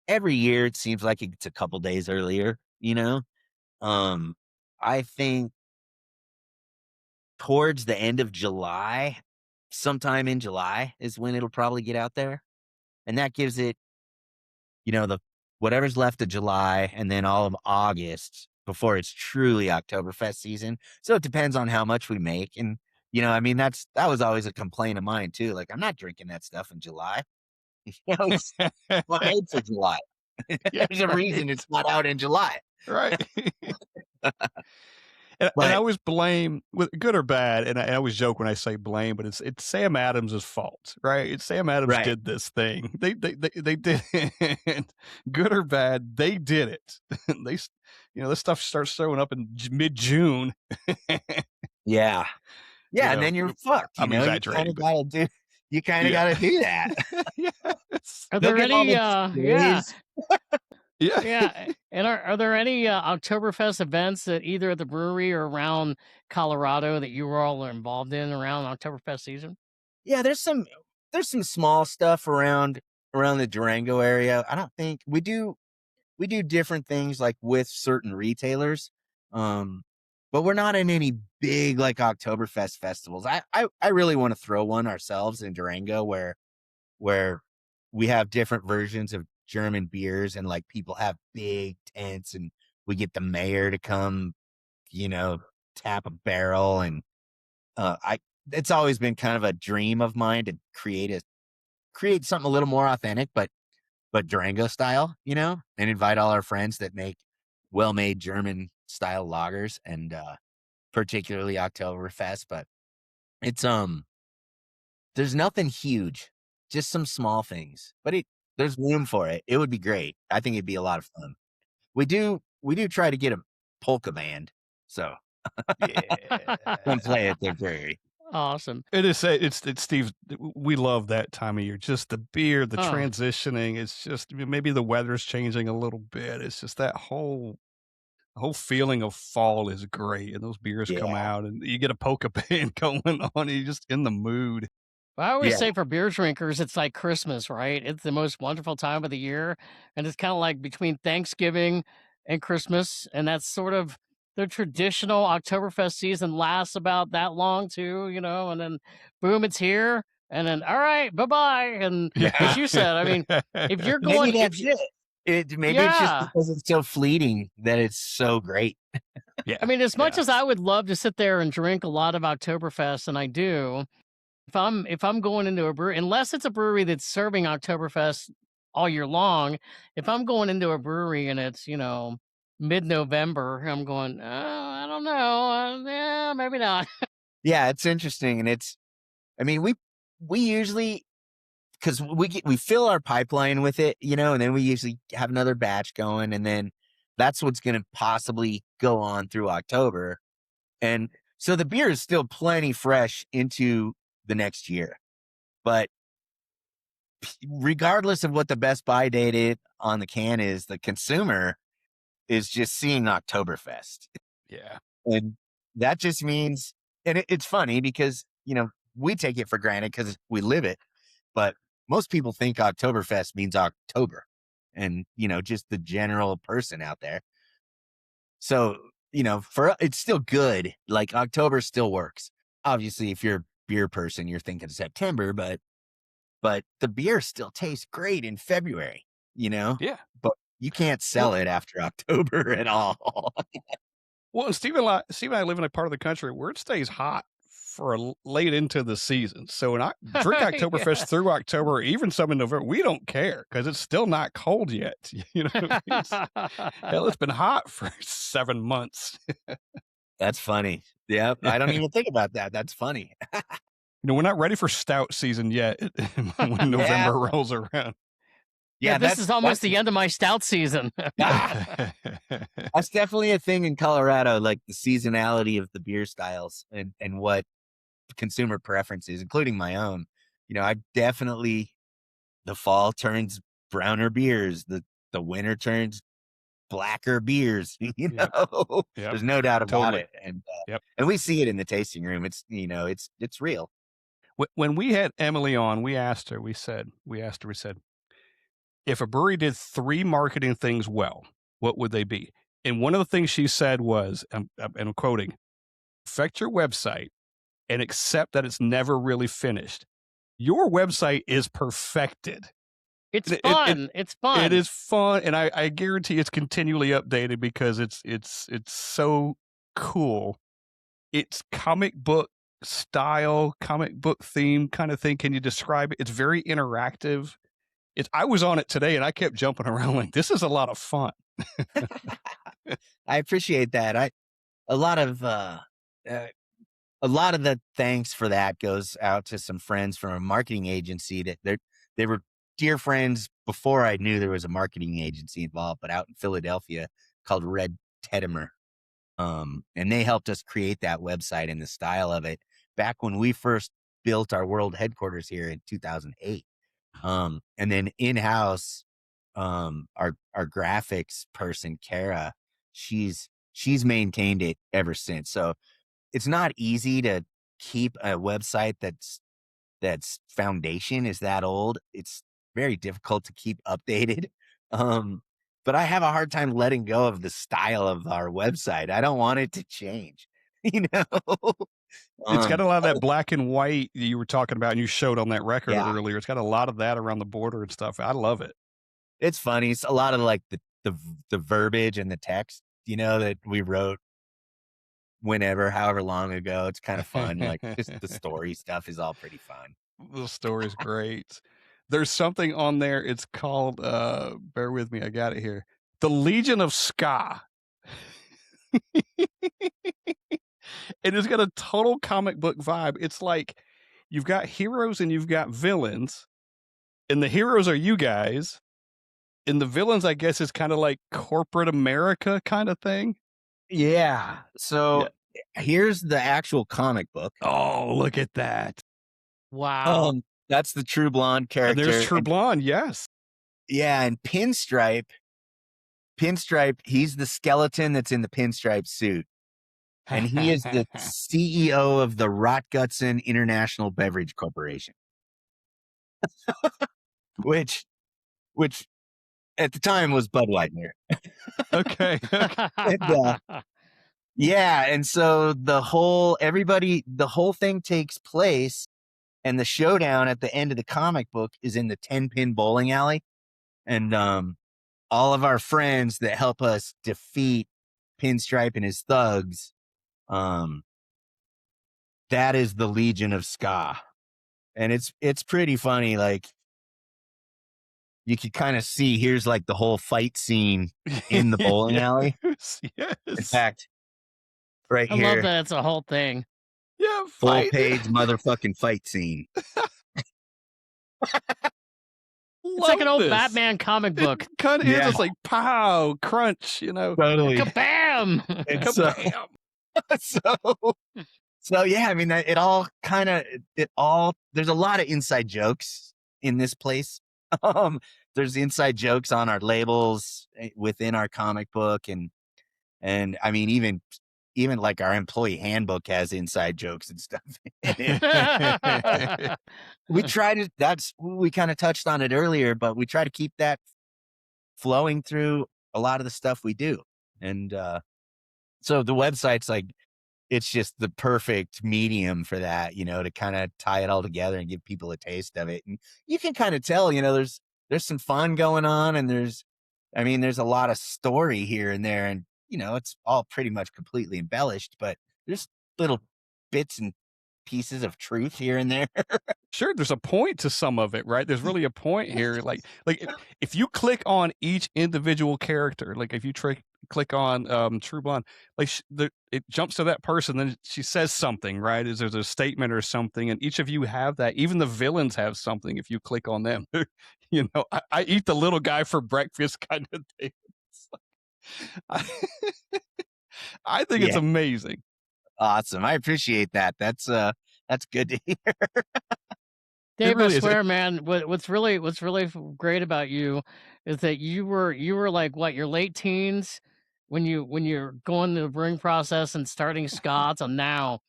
Every year, it seems like it's a couple days earlier, I think towards the end of July, sometime in July is when it'll probably get out there. And that gives it, the whatever's left of July and then all of August before it's truly Oktoberfest season. So it depends on how much we make. And, that was always a complaint of mine too. Like, I'm not drinking that stuff in July. It's made for July. There's a reason it's not out in July. Right. And I always blame, with good or bad, and I always joke when I say blame, but it's Sam Adams' fault, right? It's Sam Adams did this thing. They did it. Good or bad, they did it. This stuff starts showing up in mid-June. Yeah. Yeah, and then you're fucked. I'm exaggerating. You kind of got to do that. Yes. Are there any? Yeah. And are there any Oktoberfest events that either at the brewery or around Colorado that you all are involved in around Oktoberfest season? Yeah, there's some small stuff around the Durango area. I don't think we do different things like with certain retailers. But we're not in any big like Oktoberfest festivals. I really want to throw one ourselves in Durango where we have different versions of German beers and like people have big tents and we get the mayor to come, tap a barrel. And it's always been kind of a dream of mine to create something a little more authentic, but Durango style, and invite all our friends that make well-made German style lagers and particularly Oktoberfest. But it's there's nothing huge, just some small things, but there's room for it. It would be great. I think it'd be a lot of fun. We do try to get a polka band, so come play at the brewery. Awesome. It's Steve. We love that time of year. Just the beer, the transitioning. It's just maybe the weather's changing a little bit. It's just that whole feeling of fall is great, and those beers come out, and you get a polka band going on, and you're just in the mood. Well, I always say for beer drinkers, it's like Christmas, right? It's the most wonderful time of the year, and it's kind of like between Thanksgiving and Christmas, and that's sort of the traditional Oktoberfest season lasts about that long too, and then boom, it's here, and then all right, bye-bye, and as you said, I mean, if you're going, maybe that's it. Maybe it's just because it's so fleeting that it's so great. Yeah, I mean, as much as I would love to sit there and drink a lot of Oktoberfest, and I do. If I'm going into a brewery, unless it's a brewery that's serving Oktoberfest all year long, if I'm going into a brewery and it's, mid-November, I'm going, oh, I don't know. Yeah, maybe not. Yeah, it's interesting. And we usually, because we fill our pipeline with it, and then we usually have another batch going. And then that's what's going to possibly go on through October. And so the beer is still plenty fresh into the next year, but regardless of what the best buy date on the can is, the consumer is just seeing Oktoberfest. Yeah. And that just means, and it's funny because, we take it for granted because we live it, but most people think Oktoberfest means October and, just the general person out there. So, for it's still good. Like October still works. Obviously, if you're beer person, you're thinking September, but the beer still tastes great in February, Yeah. but you can't sell it after October at all. Well, Steve and I live in a part of the country where it stays hot for late into the season. So when I drink Oktoberfest through October, even some in November, we don't care because it's still not cold yet. Hell, it's been hot for 7 months. That's funny. Yep. I don't even think about that. That's funny. We're not ready for stout season yet when November rolls around. Yeah, this is almost the end of my stout season. That's definitely a thing in Colorado, like the seasonality of the beer styles and what consumer preferences, including my own. I definitely, the fall turns browner beers, the winter turns blacker beers. There's no doubt about it. And and we see it in the tasting room. It's it's real. When we had Emily on, we asked her, we said, if a brewery did 3 marketing things well, what would they be? And one of the things she said was, and I'm quoting, perfect your website and accept that it's never really finished. Your website is perfected. It's fun. It's fun. It is fun, and I guarantee it's continually updated because it's so cool. It's comic book style, comic book theme kind of thing. Can you describe it? It's very interactive. I was on it today and I kept jumping around like, this is a lot of fun. I appreciate that. A lot of the thanks for that goes out to some friends from a marketing agency that they were dear friends before I knew there was a marketing agency involved, but out in Philadelphia called Red Tedimer. And they helped us create that website and the style of it back when we first built our world headquarters here in 2008. And then in-house, our graphics person, Kara, she's maintained it ever since. So it's not easy to keep a website that's foundation is that old. It's very difficult to keep updated. But I have a hard time letting go of the style of our website. I don't want it to change. It's got a lot of that black and white that you were talking about and you showed on that record earlier. It's got a lot of that around the border and stuff. I love it. It's funny. It's a lot of like the verbiage and the text, that we wrote however long ago. It's kind of fun. Like just the story stuff is all pretty fun. The story's great. There's something on there. It's called, bear with me, I got it here. The Legion of Ska. And it's got a total comic book vibe. It's like you've got heroes and you've got villains. And the heroes are you guys. And the villains, I guess, is kind of like corporate America kind of thing. Yeah. So here's the actual comic book. Oh, look at that. Wow. That's the True Blonde character. And there's True Blonde, yes. Yeah, and Pinstripe, he's the skeleton that's in the pinstripe suit. And he is the CEO of the Rotgutson International Beverage Corporation. which at the time was Budweiser. Okay. And, and so the whole thing takes place, and the showdown at the end of the comic book is in the 10-pin bowling alley. And all of our friends that help us defeat Pinstripe and his thugs, that is the Legion of Ska. And it's pretty funny. Like, you could kind of see, here's like the whole fight scene in the bowling alley. Yes. In fact, right I here. love that it's a whole thing. Yeah, Full page motherfucking fight scene. It's like an old Batman comic book. It kind of is. It's like pow, crunch, Totally. Kabam! Kabam! So yeah, I mean, there's a lot of inside jokes in this place. There's inside jokes on our labels within our comic book, and I mean, even like our employee handbook has inside jokes and stuff. We kind of touched on it earlier, but we try to keep that flowing through a lot of the stuff we do. And so the website's like, it's just the perfect medium for that, to kind of tie it all together and give people a taste of it. And you can kind of tell, there's some fun going on, and there's a lot of story here and there, and it's all pretty much completely embellished, but there's little bits and pieces of truth here and there. Sure, there's a point to some of it, right? There's really a point here. Like if you click on each individual character, like if you click on True Blonde, like it jumps to that person, then she says something, right? Is there's a statement or something, and each of you have that. Even the villains have something if you click on them. I eat the little guy for breakfast kind of thing. I, I think it's Yeah. amazing. Awesome. I appreciate that. That's good to hear. Dave, I really is. swear, man, what's really great about you is that you were like what, your late teens when you're going through the brewing process and starting Scots and now,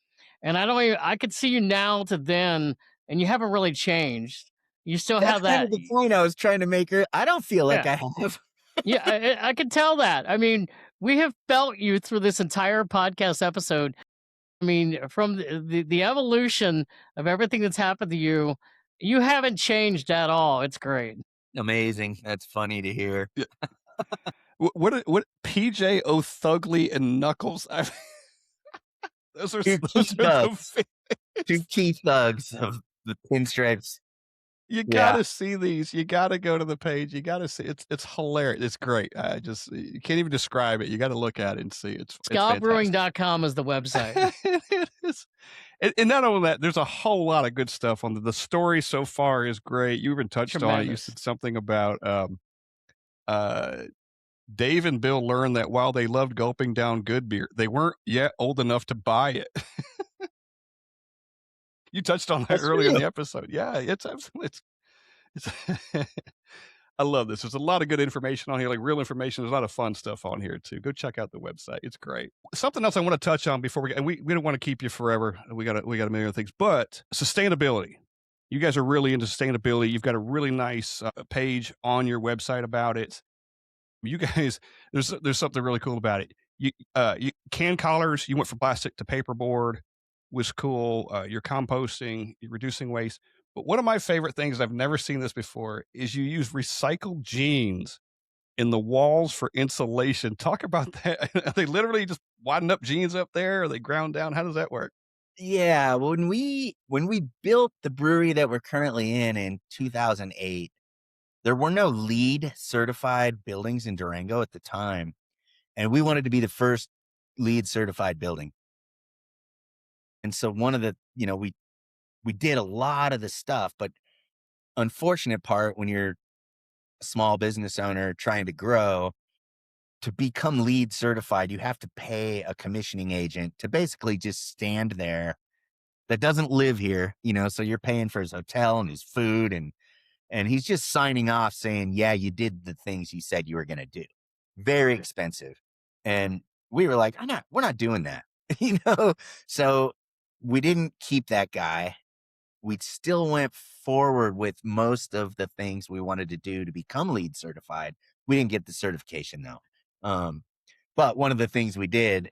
and I could see you now to then, and you haven't really changed. You still That's have kind that, of the point I was trying to make. I don't feel like yeah, I have. yeah. I can tell that. I mean, we have felt you through this entire podcast episode. I mean, from the evolution of everything that's happened to you, you haven't changed at all. It's great. Amazing. That's funny to hear. Yeah. What PJ O'Thugly and Knuckles? Those are Two key thugs. Two key thugs of the pinstripes. You Yeah. gotta see these. You gotta go to the page. You gotta see it's hilarious. It's great. You can't even describe it. You gotta look at it and see. It's SkaBrewing.com is the website. It is. And not only that, there's a whole lot of good stuff on the story so far is great. You even touched on it. You Tremendous. said something about Dave and Bill learned that while they loved gulping down good beer, they weren't yet old enough to buy it. You touched on that That's earlier in true. the episode. Yeah, it's absolutely it's I love this. There's a lot of good information on here, like real information. There's a lot of fun stuff on here too. Go check out the website. It's great. Something else I want to touch on before we don't want to keep you forever. We got a million things, but sustainability. You guys are really into sustainability. You've got a really nice page on your website about it. You guys, there's something really cool about it. You can collars. You went from plastic to paperboard. Was cool. You're composting. You're reducing waste. But one of my favorite things, I've never seen this before, is you use recycled jeans in the walls for insulation. Talk about that. Are they literally just widen up jeans up there? Are they ground down? How does that work? Yeah. When we built the brewery that we're currently in 2008, there were no LEED certified buildings in Durango at the time. And we wanted to be the first LEED certified building. And so one of the, we did a lot of the stuff, but unfortunate part when you're a small business owner trying to grow, to become LEED certified, you have to pay a commissioning agent to basically just stand there that doesn't live here, so you're paying for his hotel and his food and he's just signing off saying, yeah, you did the things you said you were going to do. Very expensive. And we were like, we're not doing that, So we didn't keep that guy. We still went forward with most of the things we wanted to do to become LEED certified. We didn't get the certification though. But one of the things we did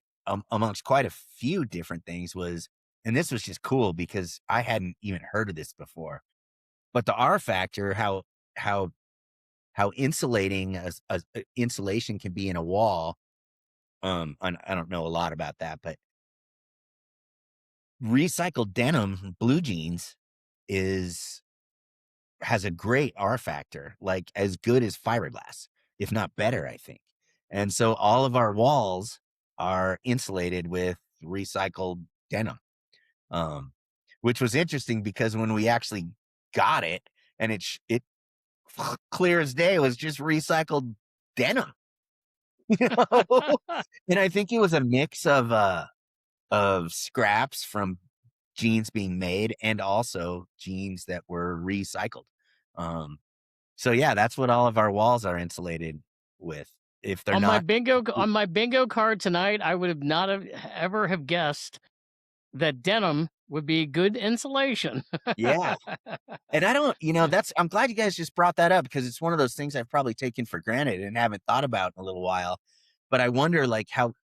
amongst quite a few different things was, and this was just cool because I hadn't even heard of this before, but the R factor, how insulating a insulation can be in a wall. I don't know a lot about that, but recycled denim, blue jeans has a great R factor, like as good as fiberglass, if not better, I think. And so all of our walls are insulated with recycled denim, which was interesting because when we actually got it, and it clear as day was just recycled denim, and I think it was a mix of scraps from jeans being made and also jeans that were recycled. So yeah, that's what all of our walls are insulated with. If they're on not my bingo card tonight, I would have not ever have guessed that denim would be good insulation. yeah. And I don't, I'm glad you guys just brought that up because it's one of those things I've probably taken for granted and haven't thought about in a little while. But I wonder like how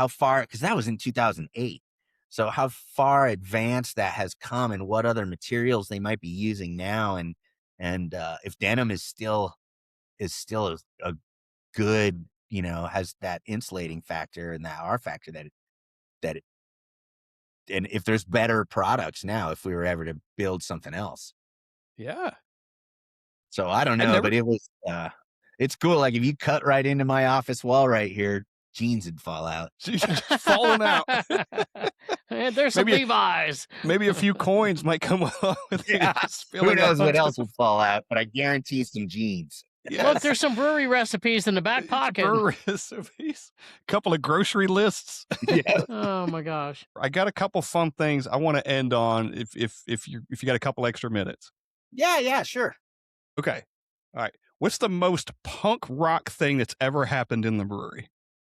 far, because that was in 2008. So how far advanced that has come and what other materials they might be using now. And if denim is still a good, has that insulating factor and that R factor and if there's better products now, if we were ever to build something else. Yeah. So I don't know, but it was, It's cool. Like if you cut right into my office wall right here, jeans would fall out. She's just falling out. And there's some Maybe- Levi's. Maybe a few coins might come along with it. Yeah. Just Who spilling knows out. what else will fall out? But I guarantee some jeans. Look, Yes. there's some brewery recipes in the back pocket. Brewery recipes. Couple of grocery lists. Yeah. Oh my gosh. I got a couple fun things I want to end on if you got a couple extra minutes. Yeah, sure. Okay. All right. What's the most punk rock thing that's ever happened in the brewery?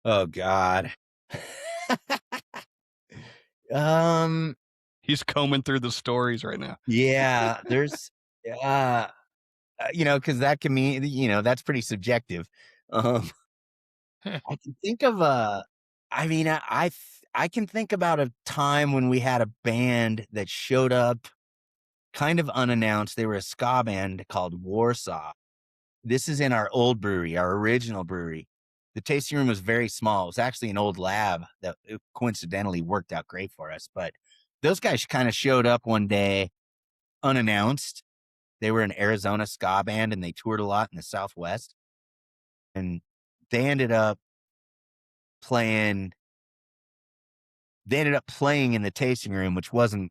Oh God. He's combing through the stories right now. Yeah, there's because that can mean, that's pretty subjective. I can think of I can think about a time when we had a band that showed up kind of unannounced. They were a ska band called Warsaw. This is in our old brewery, our original brewery. The tasting room was very small. It was actually an old lab that coincidentally worked out great for us. But those guys kind of showed up one day unannounced. They were an Arizona ska band and they toured a lot in the Southwest. And they ended up playing in the tasting room, which wasn't,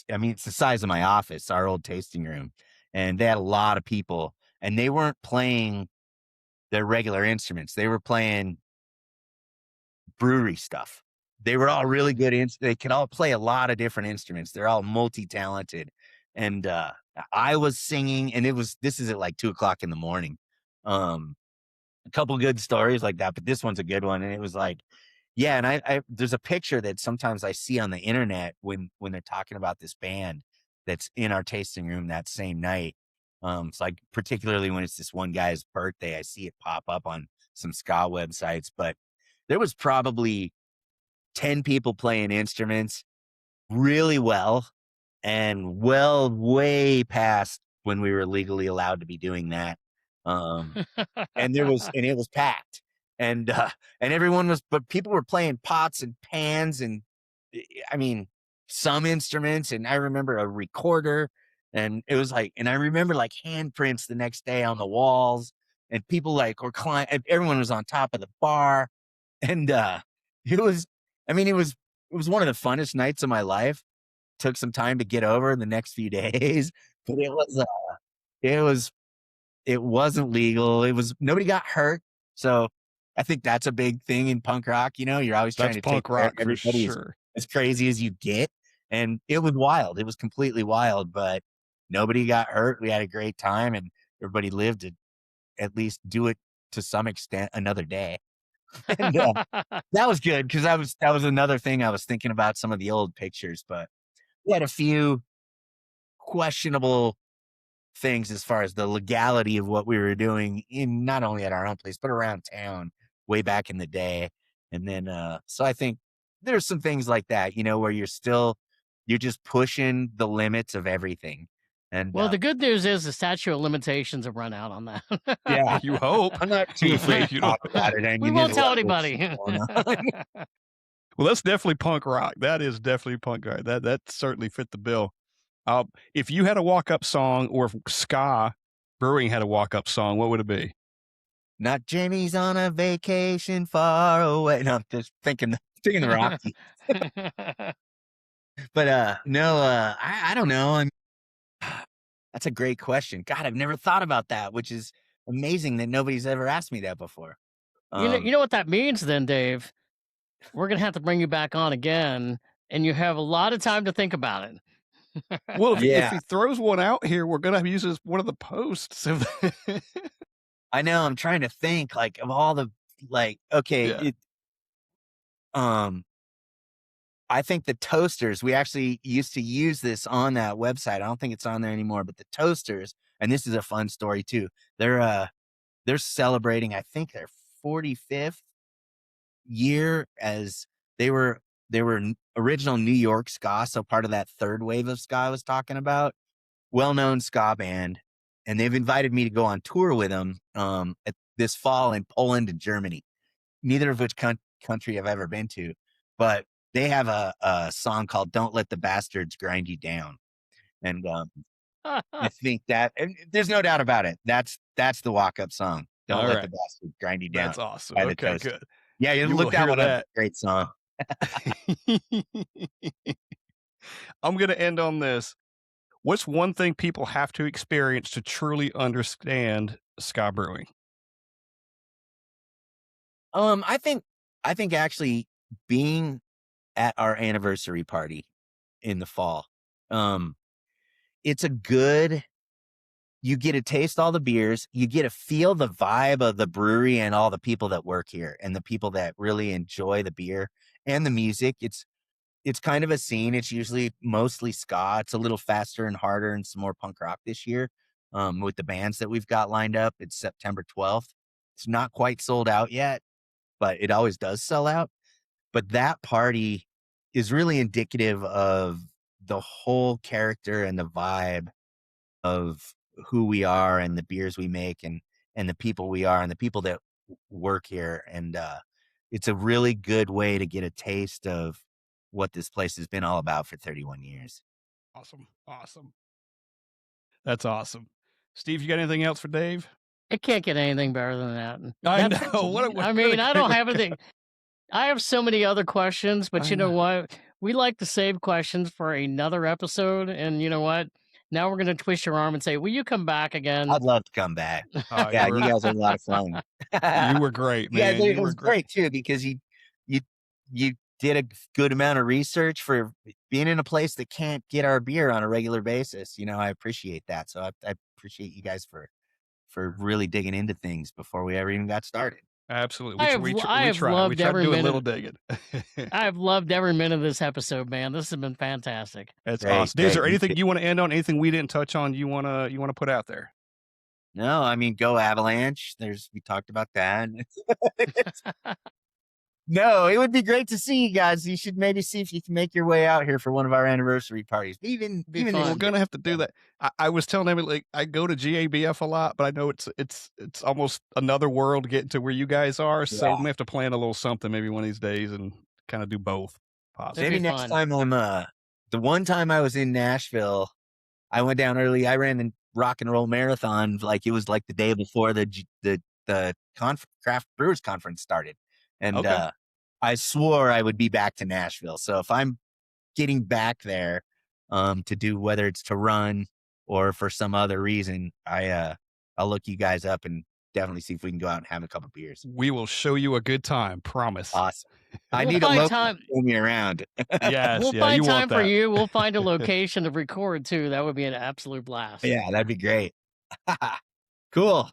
it's the size of my office, our old tasting room. And they had a lot of people and they weren't playing their regular instruments. They were playing brewery stuff. They were all really good. They can all play a lot of different instruments. They're all multi-talented. And I was singing and this is at like 2:00 in the morning. A couple good stories like that, but this one's a good one. And it was like, yeah. And I there's a picture that sometimes I see on the internet when they're talking about this band that's in our tasting room that same night. It's like, particularly when it's this one guy's birthday, I see it pop up on some ska websites, but there was probably 10 people playing instruments really well and way past when we were legally allowed to be doing that. And it was packed and everyone but people were playing pots and pans and some instruments. And I remember a recorder and it was like, and I remember like handprints the next day on the walls and people like were everyone was on top of the bar. And it was one of the funnest nights of my life. Took some time to get over in the next few days, but it wasn't legal. Nobody got hurt. So I think that's a big thing in punk rock. You're always trying to punk take care of rock for everybody sure. as crazy as you get. And it was wild. It was completely wild, but nobody got hurt. We had a great time and everybody lived to at least do it to some extent another day. And that was good because that was another thing I was thinking about, some of the old pictures, but we had a few questionable things as far as the legality of what we were doing in not only at our own place, but around town way back in the day. And then, so I think there's some things like that, where you're just pushing the limits of everything. And well, the good news is the statute of limitations have run out on that. yeah, You hope. I'm not too afraid to talk about it. We won't tell anybody. Well, that's definitely punk rock. That is definitely punk rock. That certainly fit the bill. If you had a walk-up song, or if Ska Brewing had a walk-up song, what would it be? Not Jamie's on a vacation far away. No, I'm just thinking the Rocky. But no, I don't know. That's a great question. God, I've never thought about that, which is amazing that nobody's ever asked me that before. You know what that means then, Dave? We're going to have to bring you back on again, and you have a lot of time to think about it. Well, if he throws one out here, we're going to use one of the posts. I know. I'm trying to think like of all the okay. Yeah. I think the Toasters, we actually used to use this on that website. I don't think it's on there anymore, but the Toasters, and this is a fun story too. They're celebrating, I think, their 45th year, as they were original New York ska, so part of that third wave of ska I was talking about. Well-known ska band, and they've invited me to go on tour with them this fall in Poland and Germany, neither of which country I've ever been to, but they have a song called "Don't Let the Bastards Grind You Down," and I think that, and there's no doubt about it, that's the walk-up song. Don't All let right. the bastard grind you down That's awesome. by the Okay, toast. good. Yeah, you You will look that hear one up. that. Great song. I'm going to end on this. What's one thing people have to experience to truly understand Ska Brewing? I think actually being at our anniversary party in the fall, it's a good. You get to taste all the beers. You get to feel the vibe of the brewery and all the people that work here and the people that really enjoy the beer and the music. It's kind of a scene. It's usually mostly ska. It's a little faster and harder and some more punk rock this year. With the bands that we've got lined up, it's September 12th. It's not quite sold out yet, but it always does sell out. But that party is really indicative of the whole character and the vibe of who we are and the beers we make and the people we are and the people that work here. And it's a really good way to get a taste of what this place has been all about for 31 years. Awesome. That's awesome. Steve, you got anything else for Dave? It can't get anything better than that. I That's- know. I mean, I don't have anything. I have so many other questions, but you know what? We like to save questions for another episode. And you know what? Now we're going to twist your arm and say, will you come back again? I'd love to come back. Oh, Yeah, you guys are a lot of fun. You were great, Yeah, man. it was great too because you did a good amount of research for being in a place that can't get our beer on a regular basis. You know, I appreciate that. So I appreciate you guys for really digging into things before we ever even got started. Absolutely. We I have loved we tried every to do a minute. little digging. I've loved every minute of this episode, man. This has been fantastic. That's Great, awesome. Is there great. anything you want to end on? Anything we didn't touch on you wanna put out there? No, I mean, go Avalanche. We talked about that. No, it would be great to see you guys. You should maybe see if you can make your way out here for one of our anniversary parties. Even fun. We're gonna have to do that. I was telling Emily, like, I go to GABF a lot, but I know it's almost another world getting to where you guys are. So we may have to plan a little something maybe one of these days and kind of do both. Possibly. Maybe next time I'm the one time I was in Nashville, I went down early. I ran the rock and roll marathon like it was like the day before the craft brewers conference started. And I swore I would be back to Nashville. So if I'm getting back there to do, whether it's to run or for some other reason, I'll look you guys up and definitely see if we can go out and have a couple beers. We will show you a good time. Promise. Awesome. I We'll need a find local time. to show me around. Yes, We'll yeah, find you time want for that. you. We'll find a location to record too. That would be an absolute blast. Yeah, that'd be great. Cool.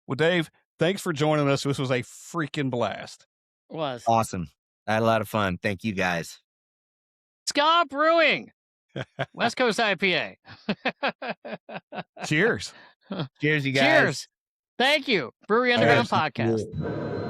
Well, Dave, thanks for joining us. This was a freaking blast. It was. Awesome. I had a lot of fun. Thank you guys. Ska Brewing, West Coast IPA. Cheers. Cheers, you guys. Cheers. Thank you. Brewery All right. Underground Podcast.